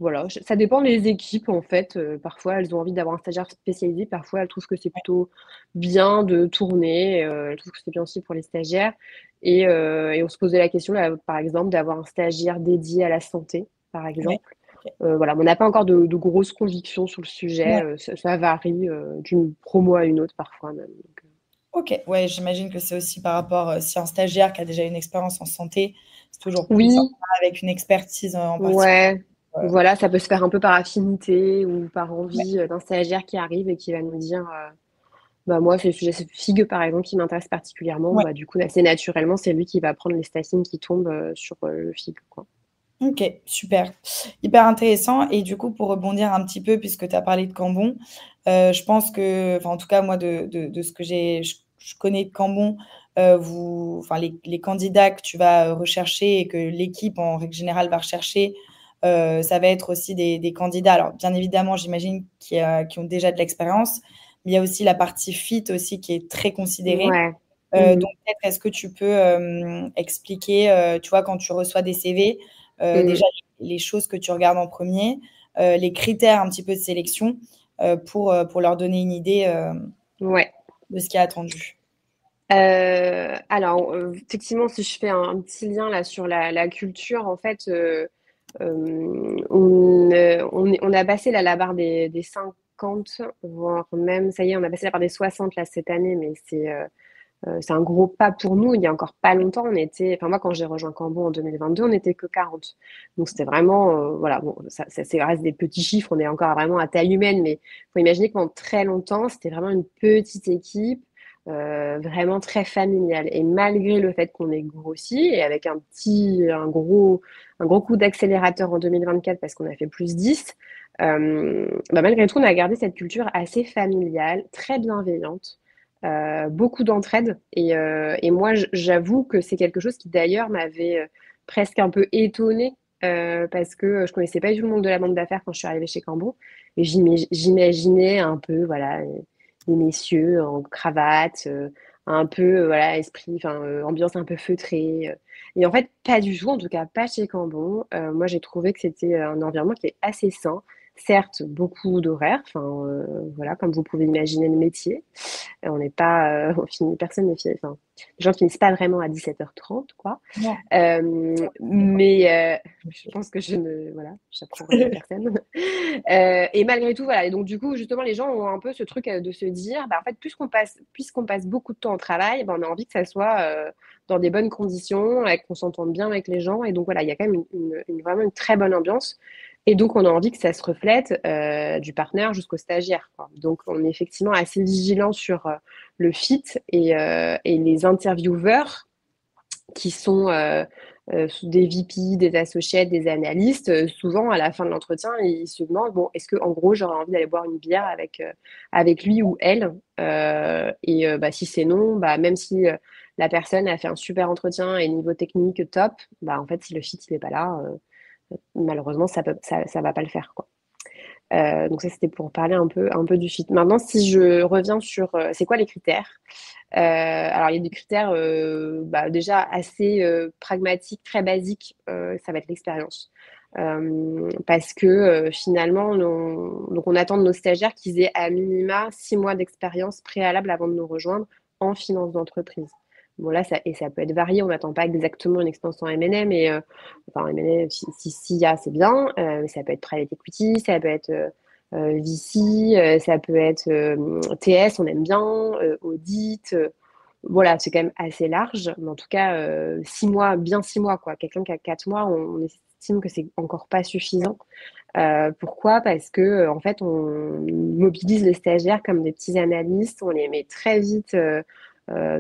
Voilà, ça dépend des équipes en fait. Parfois, elles ont envie d'avoir un stagiaire spécialisé. Parfois, elles trouvent que c'est plutôt bien de tourner. Elles trouvent que c'est bien aussi pour les stagiaires. Et on se posait la question, là, par exemple, d'avoir un stagiaire dédié à la santé, par Ouais, exemple. OK. Voilà, mais on n'a pas encore de grosses convictions sur le sujet. Ouais. Ça varie d'une promo à une autre parfois même. Donc, OK, ouais, j'imagine que c'est aussi par rapport, si un stagiaire qui a déjà une expérience en santé, c'est toujours plus sympa oui, avec une expertise, en particulier, ouais. heu, Voilà, ça peut se faire un peu par affinité ou par ouais, envie d'un stagiaire qui arrive et qui va nous dire bah moi, c'est le sujet FIG par exemple qui m'intéresse particulièrement. ouais. Bah, du coup, assez naturellement, c'est lui qui va prendre les staffings qui tombent sur le FIG, quoi. OK, super. Hyper intéressant et du coup, pour rebondir un petit peu puisque tu as parlé de Cambon, je pense que enfin, en tout cas, moi, de ce que je connais de Cambon, vous enfin, les candidats que tu vas, rechercher et que l'équipe, en règle générale, va rechercher, ça va être aussi des candidats alors, bien évidemment, j'imagine qui ont déjà de l'expérience, mais il y a aussi la partie fit aussi qui est très considérée. Ouais. Donc Mhm. peut-être est-ce que tu peux, expliquer, tu vois, quand tu reçois des CV, Mhm. déjà les choses que tu regardes en premier, les critères un petit peu de sélection, pour leur donner une idée, Ouais. de ce qui est attendu? Alors, effectivement, si je fais un petit lien là sur la culture, en fait, on a passé là, la barre des 50, voire même, ça y est, on a passé la barre des 60 là cette année, mais c'est un gros pas pour nous. Il y a encore pas longtemps, enfin moi quand j'ai rejoint Cambon en 2022, on n'était que 40. Donc c'était vraiment, voilà, bon, ça reste des petits chiffres, on est encore vraiment à taille humaine, mais faut imaginer que pendant très longtemps, c'était vraiment une petite équipe, vraiment très familiale. Et malgré le fait qu'on ait grossi et avec un gros coup d'accélérateur en 2024 parce qu'on a fait plus 10, bah malgré tout, on a gardé cette culture assez familiale, très bienveillante, beaucoup d'entraide. Et moi, j'avoue que c'est quelque chose qui d'ailleurs m'avait presque un peu étonnée parce que je connaissais pas du tout le monde de la banque d'affaires quand je suis arrivée chez Cambon. Et j'imaginais un peu, voilà, les messieurs en cravate, un peu, voilà, esprit, enfin, ambiance un peu feutrée. Et en fait, pas du tout, en tout cas pas chez Cambon. Moi, j'ai trouvé que c'était un environnement qui est assez sain. Certes, beaucoup d'horaires, enfin, voilà, comme vous pouvez imaginer le métier. On n'est pas, personne ne finit, enfin, les gens finissent pas vraiment à 17h30, quoi. Non, Mais je pense que voilà, j'apprends rien à personne. Et malgré tout, voilà. Et donc, du coup, justement, les gens ont un peu ce truc de se dire, bah, en fait, puisqu'on passe beaucoup de temps au travail, bah, on a envie que ça soit dans des bonnes conditions, qu'on s'entende bien avec les gens. Et donc, voilà, il y a quand même vraiment une très bonne ambiance. Et donc, on a envie que ça se reflète du partenaire jusqu'au stagiaire, quoi. Donc, on est effectivement assez vigilant sur le fit et les intervieweurs. qui sont des VP, des associates, des analystes, souvent à la fin de l'entretien, ils se demandent, bon, est-ce que en gros j'aurais envie d'aller boire une bière avec lui ou elle? Bah, si c'est non, bah, même si la personne a fait un super entretien et niveau technique top, bah, en fait, si le fit il n'est pas là, malheureusement, ça va pas le faire, quoi. Donc ça, c'était pour parler un peu du fit. Maintenant, si je reviens sur c'est quoi les critères? Alors, il y a des critères bah, déjà assez pragmatiques, très basiques. Ça va être l'expérience. Parce que finalement, donc on attend de nos stagiaires qu'ils aient à minima 6 mois d'expérience préalable avant de nous rejoindre en finance d'entreprise. Bon, là, et ça peut être varié. On n'attend pas exactement une expérience en M&A, mais enfin, M&A, s'il y a, c'est bien. Mais ça peut être private equity, ça peut être VC, ça peut être TS, on aime bien, audit. Voilà, c'est quand même assez large. Mais en tout cas, 6 mois, bien 6 mois, quoi. Quelqu'un qui a 4 mois, on estime que c'est encore pas suffisant. Pourquoi? Parce que en fait, on mobilise les stagiaires comme des petits analystes, on les met très vite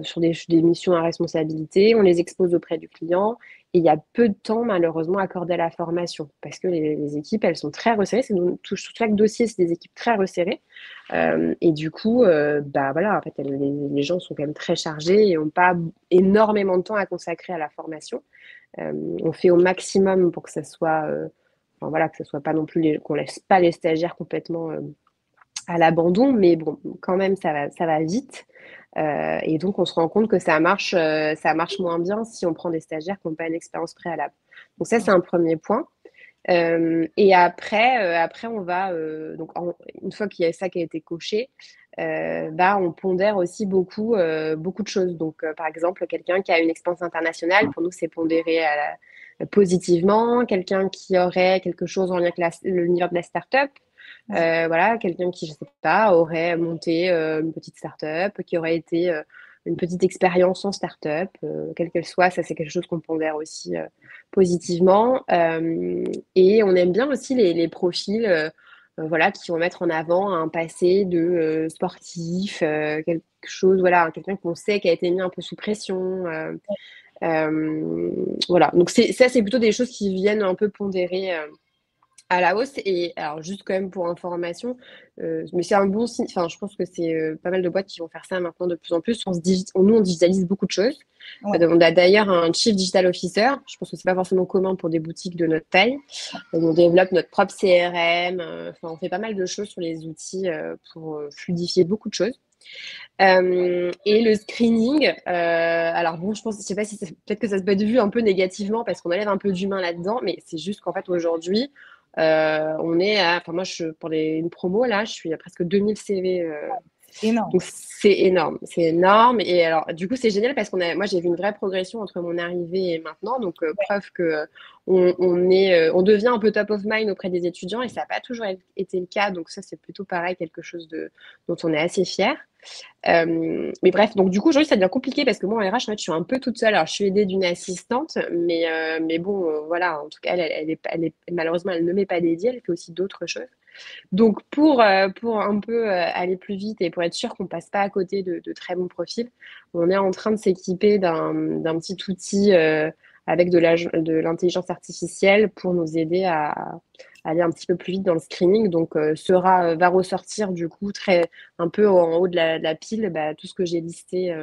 sur des missions à responsabilité, on les expose auprès du client et il y a peu de temps malheureusement accordé à la formation parce que les équipes, elles sont très resserrées. Chaque dossier, c'est des équipes très resserrées et du coup, bah voilà, en fait, les gens sont quand même très chargés et n'ont pas énormément de temps à consacrer à la formation. On fait au maximum pour que ça soit enfin, voilà, que ce soit pas non plus qu'on laisse pas les stagiaires complètement à l'abandon, mais bon, quand même, ça va vite. Et donc, on se rend compte que ça marche moins bien si on prend des stagiaires qui n'ont pas une expérience préalable. Donc ça, c'est un premier point. Et après, on va donc une fois qu'il y a ça qui a été coché, bah, on pondère aussi beaucoup de choses. Donc, par exemple, quelqu'un qui a une expérience internationale, pour nous, c'est pondéré positivement. Quelqu'un qui aurait quelque chose en lien avec l'univers de la start-up. Voilà, quelqu'un qui, je sais pas, aurait monté une petite start-up, qui aurait été une petite expérience en start-up, quelle qu'elle soit, ça c'est quelque chose qu'on pondère aussi positivement. Et on aime bien aussi les profils voilà, qui vont mettre en avant un passé de sportif, quelque chose, voilà, quelqu'un qu'on sait qui a été mis un peu sous pression. Voilà, donc ça c'est plutôt des choses qui viennent un peu pondérer à la hausse. Et alors, juste quand même pour information, mais c'est un bon signe. Enfin, je pense que c'est pas mal de boîtes qui vont faire ça maintenant de plus en plus. Nous, on digitalise beaucoup de choses. Ouais. On a d'ailleurs un Chief Digital Officer. Je pense que c'est pas forcément commun pour des boutiques de notre taille. On développe notre propre CRM. Enfin, on fait pas mal de choses sur les outils pour fluidifier beaucoup de choses. Et le screening, alors bon, je sais pas si peut-être que ça se peut être vu un peu négativement parce qu'on enlève un peu d'humain là-dedans, mais c'est juste qu'en fait aujourd'hui, on est enfin moi pour une promo là, je suis à presque 2000 CV. Énorme. Donc c'est énorme. Et alors du coup c'est génial parce moi j'ai vu une vraie progression entre mon arrivée et maintenant, donc preuve que on devient un peu top of mind auprès des étudiants et ça n'a pas toujours été le cas, donc ça c'est plutôt pareil, quelque chose dont on est assez fier. Mais bref, donc du coup aujourd'hui ça devient compliqué parce que moi en RH en fait, je suis un peu toute seule. Alors je suis aidée d'une assistante, mais bon voilà, en tout cas malheureusement elle ne m'est pas dédiée, elle fait aussi d'autres choses. Donc pour un peu aller plus vite et pour être sûr qu'on passe pas à côté de très bons profils, on est en train de s'équiper d'un petit outil avec de l'intelligence artificielle pour nous aider à aller un petit peu plus vite dans le screening. Donc va ressortir du coup un peu en haut de la pile tout ce que j'ai listé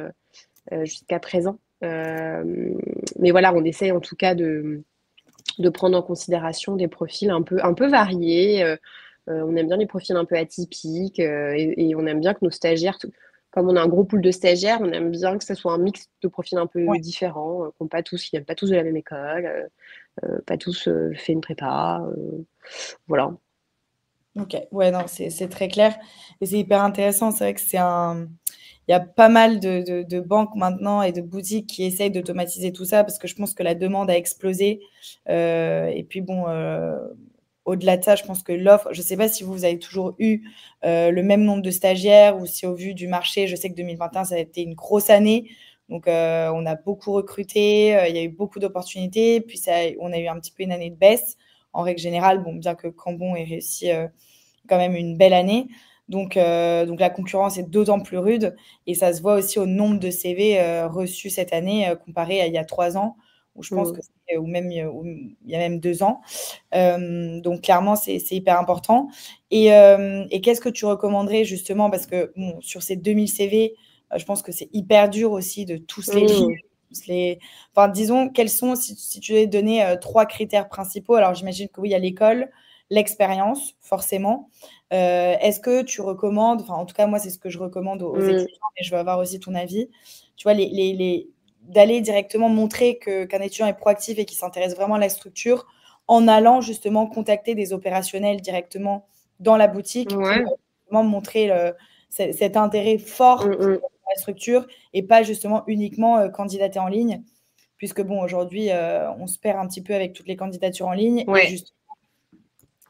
jusqu'à présent. Mais voilà, on essaye en tout cas de prendre en considération des profils un peu variés. On aime bien les profils un peu atypiques et on aime bien que nos stagiaires, comme on a un gros pool de stagiaires, on aime bien que ce soit un mix de profils un peu différents, qui viennent pas tous de la même école, pas tous fait une prépa. Voilà. Ok, ouais, non, c'est très clair et c'est hyper intéressant. C'est vrai que il y a pas mal de banques maintenant et de boutiques qui essayent d'automatiser tout ça parce que je pense que la demande a explosé. Et puis bon, au-delà de ça, je pense que l'offre, je ne sais pas si vous avez toujours eu le même nombre de stagiaires ou si au vu du marché, je sais que 2021, ça a été une grosse année. Donc, on a beaucoup recruté, il y a eu beaucoup d'opportunités, puis on a eu un petit peu une année de baisse. En règle générale, bon, bien que Cambon ait réussi quand même une belle année. Donc la concurrence est d'autant plus rude et ça se voit aussi au nombre de CV reçus cette année comparé à il y a 3 ans, où je pense que ou même il y a même 2 ans. Donc clairement, c'est hyper important. Et qu'est-ce que tu recommanderais justement, parce que bon, sur ces 2000 CV, je pense que c'est hyper dur aussi de tous les lire. Enfin, disons, quels sont, si tu devais donner 3 critères principaux, alors j'imagine que oui, il y a l'école, l'expérience, forcément. Est-ce que tu recommandes, enfin en tout cas moi c'est ce que je recommande aux étudiants, mais je veux avoir aussi ton avis, tu vois, d'aller directement montrer qu'un étudiant est proactif et qu'il s'intéresse vraiment à la structure en allant justement contacter des opérationnels directement dans la boutique pour vraiment montrer cet intérêt fort pour la structure et pas justement uniquement candidater en ligne, puisque bon, aujourd'hui, on se perd un petit peu avec toutes les candidatures en ligne et juste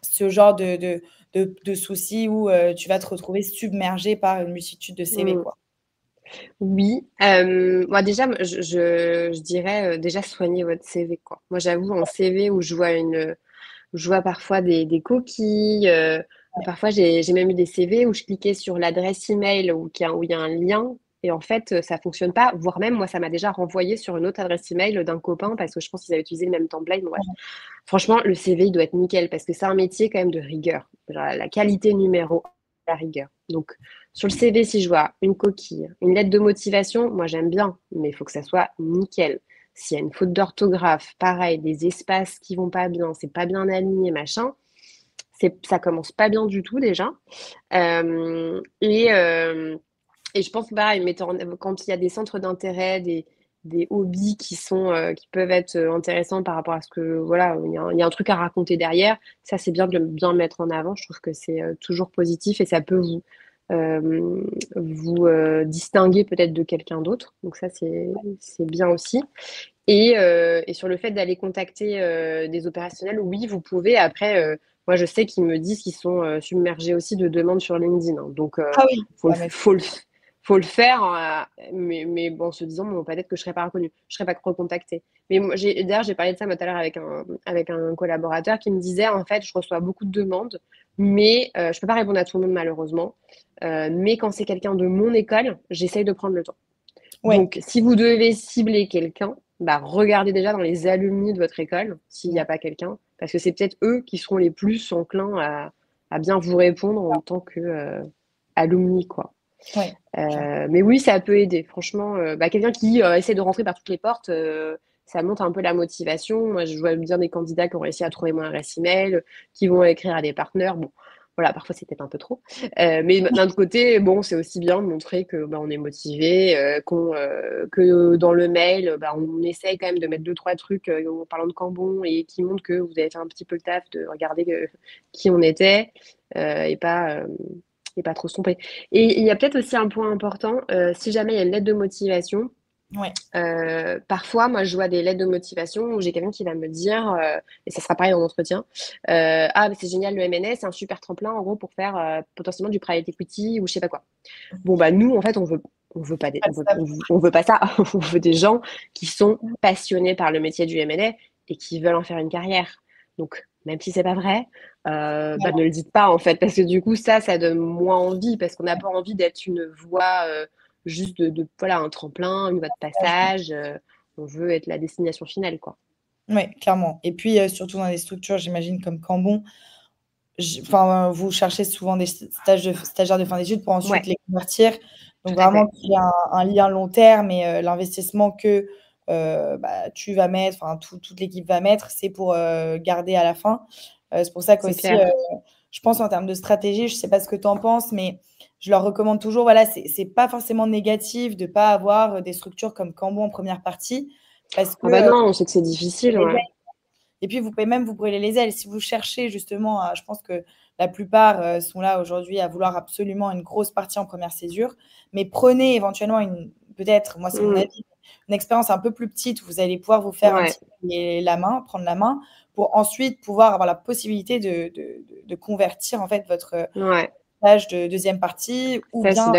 ce genre de soucis où tu vas te retrouver submergé par une multitude de CV, quoi. Oui, moi déjà, je dirais déjà soignez votre CV, quoi. Moi, j'avoue, un CV où je vois parfois des coquilles. Parfois, j'ai même eu des CV où je cliquais sur l'adresse email où il y a un lien et en fait, ça fonctionne pas. Voire même, moi, ça m'a déjà renvoyé sur une autre adresse email d'un copain parce que je pense qu'ils avaient utilisé le même template. Bref. Franchement, le CV, il doit être nickel parce que c'est un métier quand même de rigueur. Genre, la qualité numéro 1, la rigueur. Donc, sur le CV, si je vois une coquille, une lettre de motivation, moi, j'aime bien, mais il faut que ça soit nickel. S'il y a une faute d'orthographe, pareil, des espaces qui vont pas bien, c'est pas bien aligné, machin, ça commence pas bien du tout déjà. Et je pense, pareil, quand il y a des centres d'intérêt, des hobbies qui peuvent être intéressants par rapport à ce que, voilà, il y a un truc à raconter derrière, ça c'est bien de bien le mettre en avant. Je trouve que c'est toujours positif et ça peut vous distinguer peut-être de quelqu'un d'autre. Donc ça, c'est bien aussi. Et sur le fait d'aller contacter des opérationnels, oui, vous pouvez. Après, moi, je sais qu'ils me disent qu'ils sont submergés aussi de demandes sur LinkedIn. Hein. Donc, faut le faire, mais bon, en se disant, bon, peut-être que je ne serai pas reconnue, je ne serai pas recontactée. Mais moi, d'ailleurs, j'ai parlé de ça tout à l'heure avec un collaborateur qui me disait, en fait, je reçois beaucoup de demandes, mais je ne peux pas répondre à tout le monde, malheureusement. Mais quand c'est quelqu'un de mon école, j'essaye de prendre le temps. Donc, si vous devez cibler quelqu'un, bah, regardez déjà dans les alumni de votre école s'il n'y a pas quelqu'un, parce que c'est peut-être eux qui seront les plus enclins à bien vous répondre en tant que alumni, quoi. Mais oui, ça peut aider. Franchement, quelqu'un qui essaie de rentrer par toutes les portes, ça montre un peu la motivation. Moi, je vois bien des candidats qui ont réussi à trouver mon adresse email, qui vont écrire à des partenaires. Bon, voilà, parfois c'était un peu trop. Mais d'un autre côté, bon, c'est aussi bien de montrer que on est motivé, que dans le mail, on essaye quand même de mettre 2, 3 trucs en parlant de Cambon et qui montrent que vous avez fait un petit peu le taf de regarder qui on était et pas trop se tromper. Et il y a peut-être aussi un point important, si jamais il y a une lettre de motivation, parfois, moi, je vois des lettres de motivation où j'ai quelqu'un qui va me dire, et ça sera pareil en entretien, ah, c'est génial le M&A, c'est un super tremplin en gros pour faire potentiellement du private equity ou je sais pas quoi. Bon, nous, en fait, on veut pas on veut pas ça. On veut des gens qui sont passionnés par le métier du M&A et qui veulent en faire une carrière. Donc, même si c'est pas vrai, ne le dites pas en fait, parce que du coup, ça donne moins envie, parce qu'on n'a pas envie d'être une voie juste voilà, un tremplin, une voie de passage. On veut être la destination finale, quoi. Oui, clairement. Et puis, surtout dans des structures, j'imagine, comme Cambon, vous cherchez souvent des stagiaires de fin d'études pour ensuite les convertir. Donc, vraiment, qu'il y a un lien long terme et l'investissement que tu vas mettre, toute l'équipe va mettre, c'est pour garder à la fin. C'est pour ça qu'aussi, je pense en termes de stratégie, je ne sais pas ce que tu en penses, mais je leur recommande toujours, voilà, c'est pas forcément négatif de ne pas avoir des structures comme Cambon en première partie. Parce que, non, on sait que c'est difficile. Et puis, vous pouvez vous brûler les ailes. Si vous cherchez justement, je pense que la plupart sont là aujourd'hui à vouloir absolument une grosse partie en première césure. Mais prenez éventuellement peut-être, moi c'est mon avis, une expérience un peu plus petite où vous allez pouvoir vous faire un petit peu prendre la main pour ensuite pouvoir avoir la possibilité de convertir en fait votre stage de deuxième partie ou bien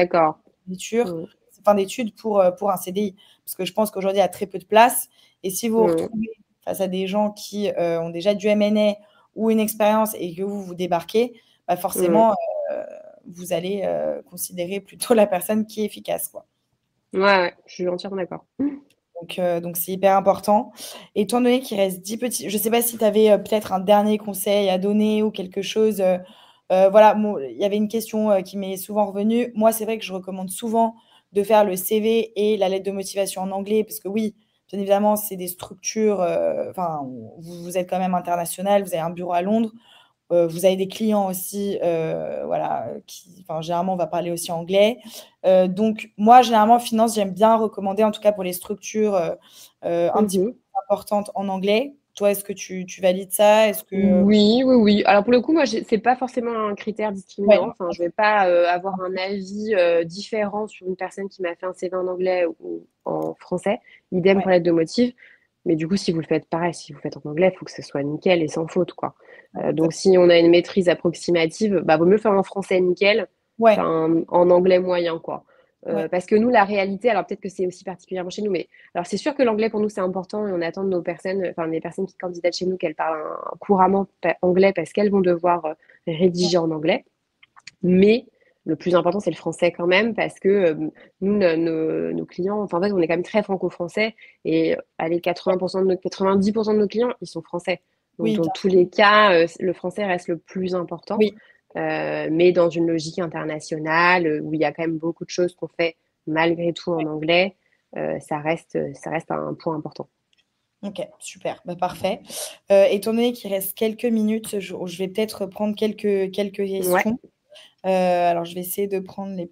fin d'études pour un CDI. Parce que je pense qu'aujourd'hui, il y a très peu de place. Et si vous vous retrouvez face à des gens qui ont déjà du M&A ou une expérience et que vous débarquez, forcément, vous allez considérer plutôt la personne qui est efficace, quoi. Ouais, je suis entièrement d'accord. Donc c'est hyper important. Étant donné qu'il reste 10 petits, je ne sais pas si tu avais peut-être un dernier conseil à donner ou quelque chose. Voilà, il y avait une question qui m'est souvent revenue. Moi, c'est vrai que je recommande souvent de faire le CV et la lettre de motivation en anglais parce que oui, bien évidemment, c'est des structures, enfin, vous êtes quand même international, vous avez un bureau à Londres. Vous avez des clients aussi, voilà, généralement, on va parler aussi anglais. Donc, moi, généralement, finance, j'aime bien recommander, en tout cas pour les structures un petit peu importantes en anglais. Toi, est-ce que tu valides ça? Est-ce que... Oui, oui, oui. Alors pour le coup, moi, c'est pas forcément un critère Ouais, discriminant. Enfin, je vais pas avoir un avis différent sur une personne qui m'a fait un CV en anglais ou en français. Idem ouais, pour l'aide de motif. Mais du coup, si vous le faites pareil, si vous le faites en anglais, il faut que ce soit nickel et sans faute, quoi. Donc si on a une maîtrise approximative, bah vaut mieux faire en français nickel ouais, qu'en anglais moyen, quoi. ouais, Parce que nous, la réalité, alors peut-être que c'est aussi particulièrement chez nous, mais alors c'est sûr que l'anglais pour nous c'est important et on attend de nos personnes, enfin des personnes qui candidatent chez nous qu'elles parlent couramment anglais parce qu'elles vont devoir rédiger en anglais. Mais le plus important c'est le français quand même parce que nous, nos clients, enfin en fait on est quand même très franco-français et allez 80% de nos, 90% de nos clients ils sont français. Donc oui, dans bien tous sûr. les cas, le français reste le plus important. Oui, Mais dans une logique internationale où il y a quand même beaucoup de choses qu'on fait malgré tout en anglais, ça reste un point important. ok, super, bah, parfait. Étant donné qu'il reste quelques minutes, je vais peut-être prendre quelques Ouais. questions. Alors, je vais essayer de prendre les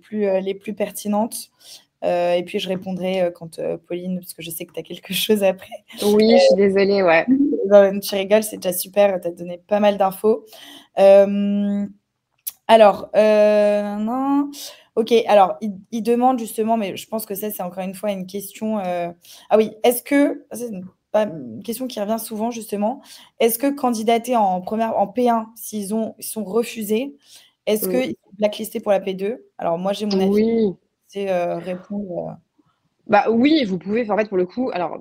plus pertinentes. Et puis, je répondrai quand Pauline, parce que je sais que tu as quelque chose après. Oui, je suis désolée, ouais. Non, tu rigoles, c'est déjà super. Tu as donné pas mal d'infos. Euh, alors, non. Ok, alors, il demande justement, mais je pense que ça, c'est encore une fois une question. Ah oui, est-ce que, c'est une question qui revient souvent justement, est-ce que candidater en P1, ils sont refusés, est-ce Mm. qu'ils sont blacklistés pour la P2? Alors, moi, j'ai mon avis, Oui. c'est répondre. Bah oui, vous pouvez, en fait, pour le coup, alors,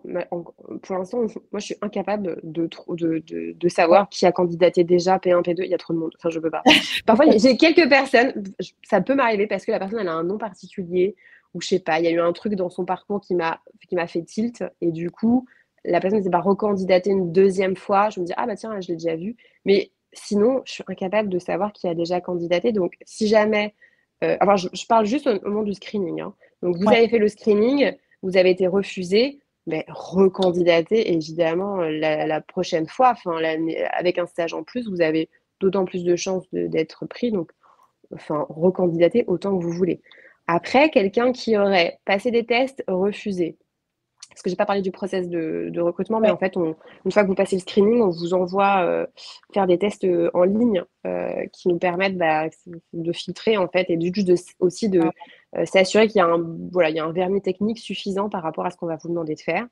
pour l'instant, moi, je suis incapable de Ouais, savoir qui a candidaté déjà P1, P2, il y a trop de monde, enfin, je peux pas. Parfois, j'ai quelques personnes, ça peut m'arriver parce que la personne, elle a un nom particulier, ou je sais pas, il y a eu un truc dans son parcours qui m'a fait tilt, et du coup, la personne ne s'est pas recandidatée une deuxième fois, je me dis, ah bah tiens, je l'ai déjà vu, mais sinon, je suis incapable de savoir qui a déjà candidaté, donc si jamais, enfin, je parle juste au moment du screening, hein. Donc, vous ouais, avez fait le screening, vous avez été refusé, mais recandidater, évidemment, la prochaine fois, enfin, avec un stage en plus, vous avez d'autant plus de chances d'être pris. Donc, enfin, recandidater autant que vous voulez. Après, quelqu'un qui aurait passé des tests, refusé, parce que j'ai pas parlé du process de recrutement, mais ouais, en fait, une fois que vous passez le screening, on vous envoie faire des tests en ligne qui nous permettent bah, de filtrer en fait et juste aussi de s'assurer qu'il y a voilà, il y a un vernis technique suffisant par rapport à ce qu'on va vous demander de faire.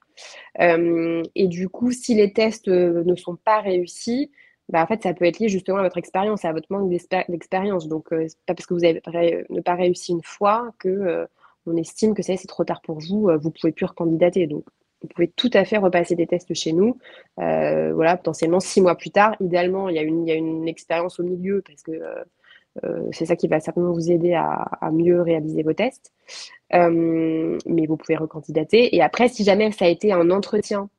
Et du coup, si les tests ne sont pas réussis, bah, en fait, ça peut être lié justement à votre expérience, à votre manque d'expérience. Donc, c'est pas parce que vous avez ne pas réussi une fois que on estime que c'est trop tard pour vous, vous pouvez plus recandidater. Donc, vous pouvez tout à fait repasser des tests chez nous. Voilà, potentiellement 6 mois plus tard. Idéalement, il y a une expérience au milieu parce que c'est ça qui va certainement vous aider à mieux réaliser vos tests. Mais vous pouvez recandidater. Et après, si jamais ça a été un entretien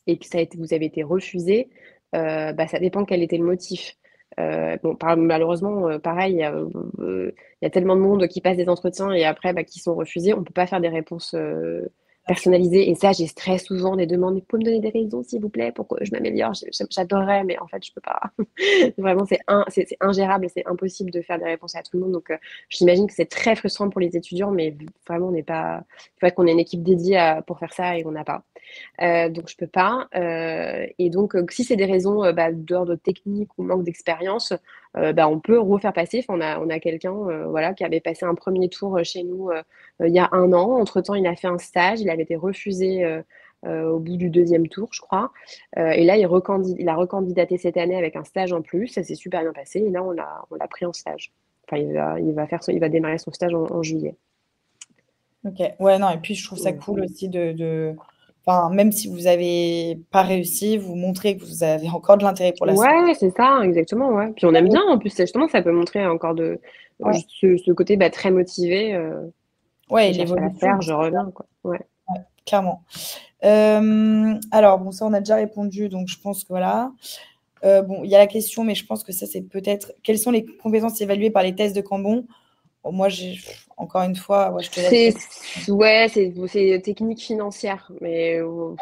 et que vous avez été refusé, bah, ça dépend quel était le motif. Bon, malheureusement, pareil, il y a tellement de monde qui passe des entretiens et après bah, qui sont refusés. On ne peut pas faire des réponses bien sûr. personnalisées. Et ça, j'ai très souvent des demandes. Vous pouvez me donner des raisons, s'il vous plaît, pour que je m'améliore. J'adorerais, mais en fait, je peux pas. Vraiment, c'est ingérable, c'est impossible de faire des réponses à tout le monde. Donc, j'imagine que c'est très frustrant pour les étudiants, mais vraiment, on n'est pas. Il faudrait qu'on ait une équipe dédiée pour faire ça et on n'a pas. Donc je peux pas. Et donc si c'est des raisons bah, d'ordre technique ou manque d'expérience, bah, on peut refaire passer. Enfin, on a quelqu'un voilà, qui avait passé un premier tour chez nous il y a un an. Entre-temps, il a fait un stage, il avait été refusé au bout du deuxième tour, je crois. Et là, il a recandidaté cette année avec un stage en plus. Ça s'est super bien passé. Et là, on l'a pris en stage. Enfin, il va démarrer son stage en juillet. Ok, ouais, non, et puis je trouve ça Voilà. cool aussi enfin, même si vous avez pas réussi, vous montrez que vous avez encore de l'intérêt pour la suite. Ouais, c'est ça, exactement, ouais. Puis on aime bien, en plus, justement, ça peut montrer encore Ouais, ce côté bah, très motivé. ouais, Je et cherche pas à la l'évolution, faire, je reviens, quoi. Ouais. clairement. Alors, bon, ça, on a déjà répondu, donc je pense que voilà. Bon, il y a la question, mais je pense que ça, c'est peut-être quelles sont les compétences évaluées par les tests de Cambon? Bon, moi, encore une fois, ouais, je te laisse C'est répondre. ouais, c'est technique financière, mais Ouais.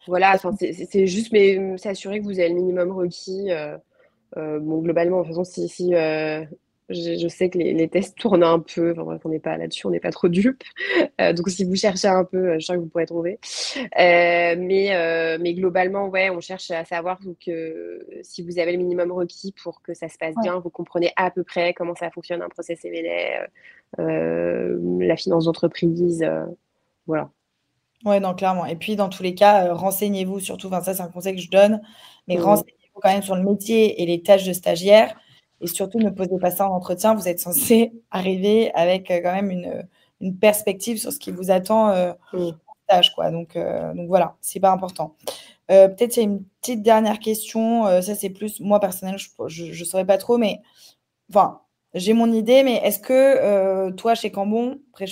voilà, Ça, enfin c'est juste mais s'assurer que vous avez le minimum requis. Bon, globalement, de toute façon, si je sais que les tests tournent un peu, enfin bref, on n'est pas là-dessus, on n'est pas trop dupes. Donc si vous cherchez un peu, je sens que vous pourrez trouver. Mais globalement, ouais, on cherche à savoir que si vous avez le minimum requis pour que ça se passe ouais. bien, vous comprenez à peu près comment ça fonctionne un process M&A, la finance d'entreprise, voilà. Ouais, non, clairement. Et puis, dans tous les cas, renseignez-vous surtout, enfin, ça, c'est un conseil que je donne, mais Mm. renseignez-vous quand même sur le métier et les tâches de stagiaire. Et surtout, ne posez pas ça en entretien. Vous êtes censé arriver avec quand même une perspective sur ce qui vous attend Mm. en stage, quoi. Donc voilà, c'est pas important. Peut-être il y a une petite dernière question. Ça, c'est plus, moi, personnellement, je saurais pas trop, mais enfin, j'ai mon idée, mais est-ce que toi, chez Cambon, après,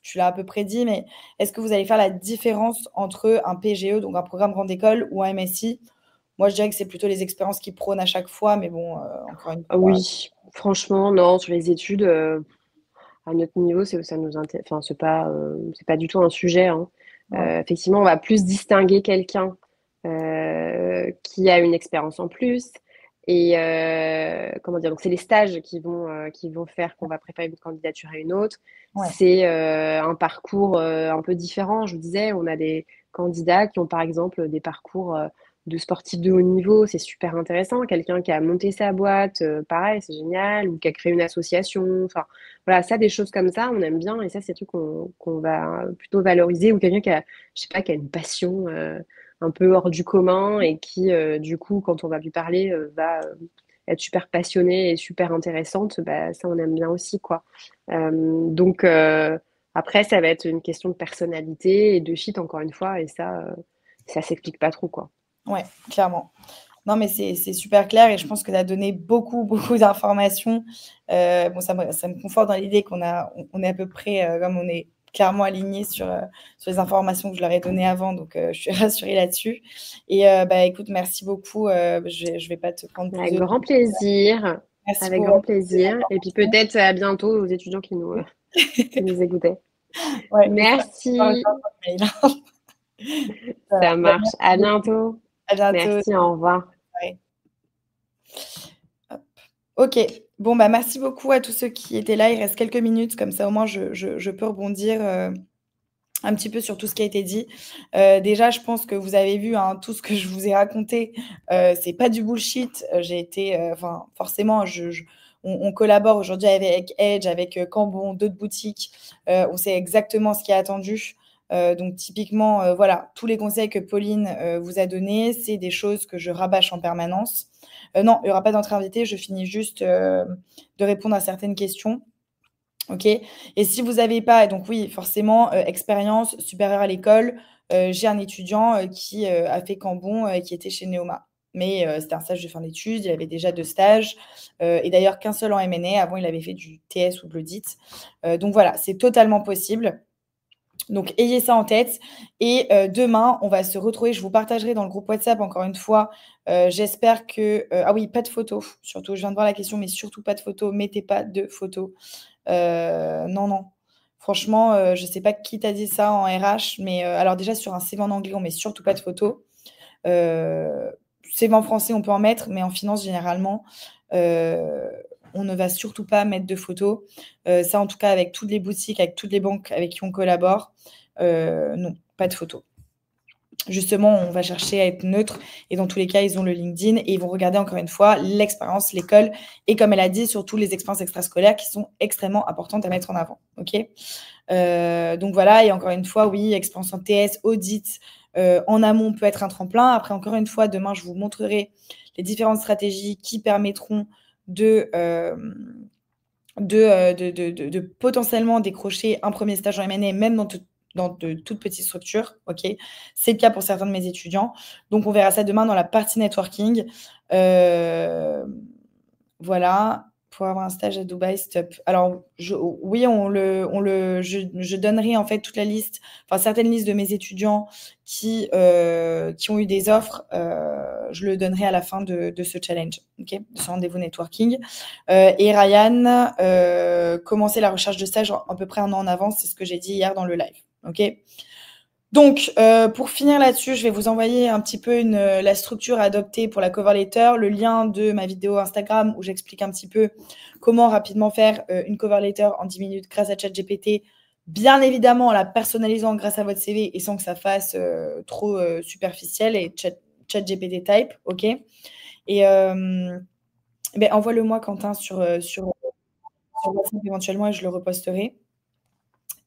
tu l'as à peu près dit, mais est-ce que vous allez faire la différence entre un PGE, donc un programme grande école, ou un MSI? Moi, je dirais que c'est plutôt les expériences qui prônent à chaque fois, mais bon, encore une Ah fois. oui, franchement, non, sur les études, à notre niveau, enfin, c'est pas du tout un sujet, hein. Ouais, Effectivement, on va plus distinguer quelqu'un qui a une expérience en plus. Et comment dire, donc c'est les stages qui vont faire qu'on va préférer une candidature à une autre. ouais, C'est un parcours un peu différent. Je vous disais, on a des candidats qui ont par exemple des parcours de sportifs de haut niveau, c'est super intéressant. Quelqu'un qui a monté sa boîte, pareil, c'est génial, ou qui a créé une association. Enfin, voilà, ça, des choses comme ça, on aime bien. Et ça, c'est des trucs qu'on va plutôt valoriser. Ou quelqu'un qui a, je sais pas, qui a une passion un peu hors du commun et qui, du coup, quand on va lui parler, va être super passionnée et super intéressante. Bah, ça, on aime bien aussi, quoi. Donc, après, ça va être une question de personnalité et de fit, encore une fois. Et ça s'explique pas trop, quoi. ouais, clairement. Non, mais c'est super clair et je pense que tu as donné beaucoup, beaucoup d'informations. Bon, ça me conforte dans l'idée on est à peu près, comme on est clairement aligné sur les informations que je leur ai données avant, donc je suis rassurée là-dessus. Et bah, écoute, merci beaucoup. Je vais pas te prendre plus Avec de temps. grand plaisir. Merci Avec pour grand ces plaisir. Et puis informations. peut-être à bientôt aux étudiants qui nous écoutaient. Ouais, et ça, par le Merci. mail. Ça va. Ça Bah, marche. merci À beaucoup. bientôt. À bientôt. Merci. Au revoir. Ouais. Hop. Ok. Bon, bah, merci beaucoup à tous ceux qui étaient là. Il reste quelques minutes, comme ça au moins je peux rebondir un petit peu sur tout ce qui a été dit. Déjà, je pense que vous avez vu hein, tout ce que je vous ai raconté. C'est pas du bullshit. J'ai été, enfin, forcément, on collabore aujourd'hui avec Edge, avec Cambon, d'autres boutiques. On sait exactement ce qui est attendu. Donc, typiquement, voilà, tous les conseils que Pauline vous a donnés, c'est des choses que je rabâche en permanence. Non, il n'y aura pas d'entrée invitée. Je finis juste de répondre à certaines questions. OK. Et si vous n'avez pas, donc oui, forcément, expérience supérieure à l'école, j'ai un étudiant qui a fait Cambon et qui était chez Neoma. Mais c'était un stage de fin d'études, il avait déjà deux stages et d'ailleurs qu'un seul en M&A. Avant, il avait fait du TS ou de l'audit. Donc voilà, c'est totalement possible. Donc, ayez ça en tête. Et demain, on va se retrouver. Je vous partagerai dans le groupe WhatsApp, encore une fois. J'espère que. Ah oui, pas de photos. Surtout, je viens de voir la question, mais surtout pas de photos. Mettez pas de photos. Non, non. Franchement, je ne sais pas qui t'a dit ça en RH, mais alors déjà, sur un CV en anglais, on met surtout pas de photos. Euh, CV en français, on peut en mettre, mais en finance, généralement, euh, on ne va surtout pas mettre de photos. Ça, en tout cas, avec toutes les boutiques, avec toutes les banques avec qui on collabore, non, pas de photos. Justement, on va chercher à être neutre et dans tous les cas, ils ont le LinkedIn et ils vont regarder encore une fois l'expérience, l'école et comme elle a dit, surtout les expériences extrascolaires qui sont extrêmement importantes à mettre en avant. Ok. Donc voilà, et encore une fois, oui, expérience en TS, audit en amont peut être un tremplin. Après, encore une fois, demain, je vous montrerai les différentes stratégies qui permettront de potentiellement décrocher un premier stage en M&A, même dans de toutes petites structures, ok? C'est le cas pour certains de mes étudiants. Donc, on verra ça demain dans la partie networking. Voilà. Pour avoir un stage à Dubaï, stop. Alors, oui, je donnerai en fait toute la liste, enfin certaines listes de mes étudiants qui ont eu des offres. Je le donnerai à la fin de ce challenge, ok, de ce rendez-vous networking. Et Ryan, commencer la recherche de stage à peu près un an en avance, c'est ce que j'ai dit hier dans le live, ok. Donc, pour finir là-dessus, je vais vous envoyer un petit peu la structure à adopter pour la cover letter, le lien de ma vidéo Instagram où j'explique un petit peu comment rapidement faire une cover letter en 10 minutes grâce à ChatGPT, bien évidemment en la personnalisant grâce à votre CV et sans que ça fasse trop superficiel et ChatGPT type, ok. Et envoie-le-moi, Quentin, sur WhatsApp éventuellement et je le reposterai.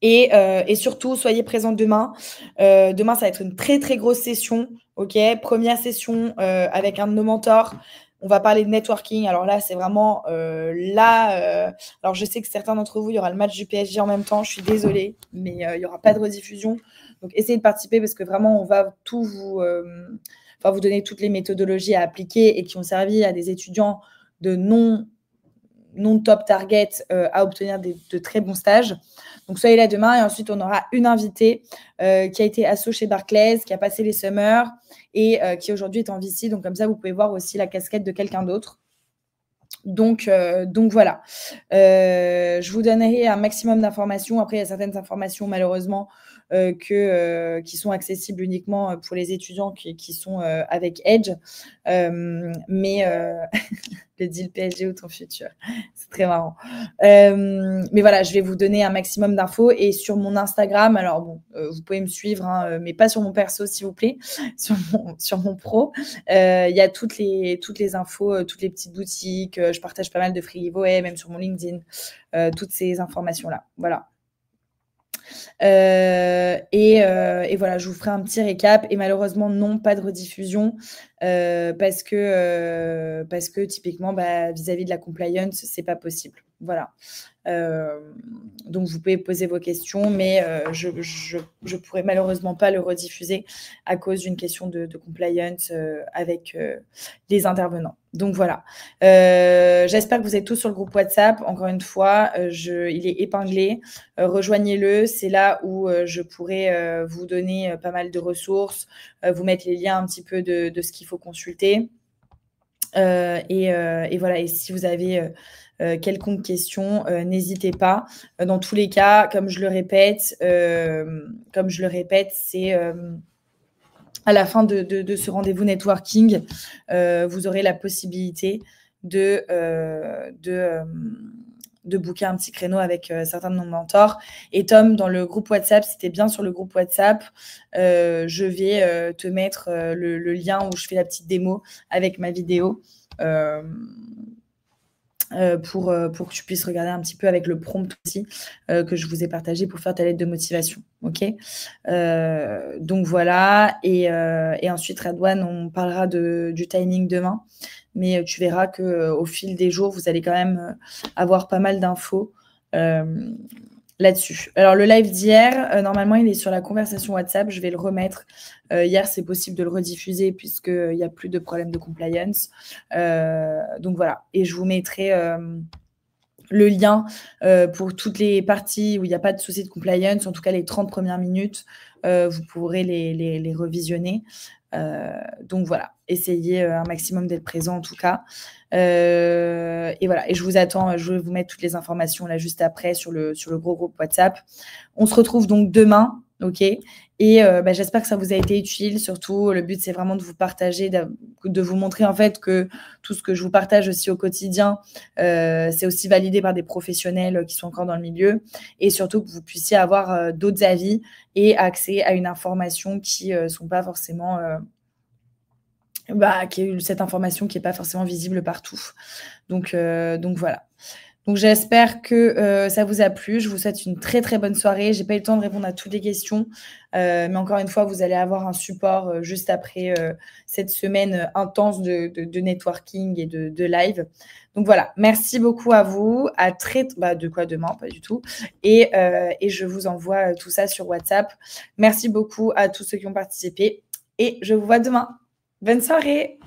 Et surtout, soyez présents demain. Demain, ça va être une très, très grosse session. OK, première session avec un de nos mentors. On va parler de networking. Alors là, c'est vraiment alors, je sais que certains d'entre vous, il y aura le match du PSG en même temps. Je suis désolée, mais il n'y aura pas de rediffusion. Donc, essayez de participer parce que vraiment, on va tout vous donner toutes les méthodologies à appliquer et qui ont servi à des étudiants de non top target à obtenir de très bons stages. Donc, soyez là demain. Et ensuite, on aura une invitée qui a été asso chez Barclays, qui a passé les summers et qui aujourd'hui est en VC. Donc, comme ça, vous pouvez voir aussi la casquette de quelqu'un d'autre. Donc voilà. Je vous donnerai un maximum d'informations. Après, il y a certaines informations, malheureusement, qui sont accessibles uniquement pour les étudiants qui sont avec Edge. Mais le deal PSG ou ton futur. C'est très marrant. Mais voilà, je vais vous donner un maximum d'infos. Et sur mon Instagram, alors bon, vous pouvez me suivre, hein, mais pas sur mon perso, s'il vous plaît, sur mon pro. Il y a toutes les infos, toutes les petites boutiques. Je partage pas mal de free giveaway, même sur mon LinkedIn. Toutes ces informations-là. Voilà. Et voilà, je vous ferai un petit récap. Et malheureusement, non, pas de rediffusion parce que typiquement, vis-à-vis de la compliance, c'est pas possible. Voilà. Donc, vous pouvez poser vos questions, mais je pourrais malheureusement pas le rediffuser à cause d'une question de compliance avec les intervenants. Donc, voilà. J'espère que vous êtes tous sur le groupe WhatsApp. Encore une fois, il est épinglé. Rejoignez-le. C'est là où je pourrais vous donner pas mal de ressources, vous mettre les liens un petit peu de ce qu'il faut consulter. Et voilà. Et si vous avez quelconque question, n'hésitez pas. Dans tous les cas, comme je le répète, c'est à la fin de ce rendez-vous networking, vous aurez la possibilité de booker un petit créneau avec certains de nos mentors. Et Tom, dans le groupe WhatsApp, si tu es bien sur le groupe WhatsApp, je vais te mettre le lien où je fais la petite démo avec ma vidéo. Pour que tu puisses regarder un petit peu avec le prompt aussi que je vous ai partagé pour faire ta lettre de motivation. Ok, donc voilà. Et ensuite, Radouane, on parlera du timing demain. Mais tu verras qu'au fil des jours, vous allez quand même avoir pas mal d'infos là-dessus. Alors, le live d'hier, normalement, il est sur la conversation WhatsApp. Je vais le remettre. Hier, c'est possible de le rediffuser puisqu'il n'y a plus de problème de compliance. Donc, voilà. Et je vous mettrai le lien pour toutes les parties où il n'y a pas de souci de compliance. En tout cas, les 30 premières minutes, vous pourrez les revisionner. Donc, voilà. Essayez un maximum d'être présent, en tout cas. Et voilà, et je vous attends, je vais vous mettre toutes les informations là juste après sur le gros groupe WhatsApp. On se retrouve donc demain, ok? Et j'espère que ça vous a été utile. Surtout, le but, c'est vraiment de vous partager, de vous montrer en fait que tout ce que je vous partage aussi au quotidien, c'est aussi validé par des professionnels qui sont encore dans le milieu. Et surtout, que vous puissiez avoir d'autres avis et accès à une information qui ne sont pas forcément... cette information qui n'est pas forcément visible partout. Donc voilà. Donc, j'espère que ça vous a plu. Je vous souhaite une très, très bonne soirée. J'ai pas eu le temps de répondre à toutes les questions. Mais encore une fois, vous allez avoir un support juste après cette semaine intense de networking et de live. Donc, voilà. Merci beaucoup à vous. À très... de quoi demain? Pas du tout. Et je vous envoie tout ça sur WhatsApp. Merci beaucoup à tous ceux qui ont participé. Et je vous vois demain. Bonne soirée!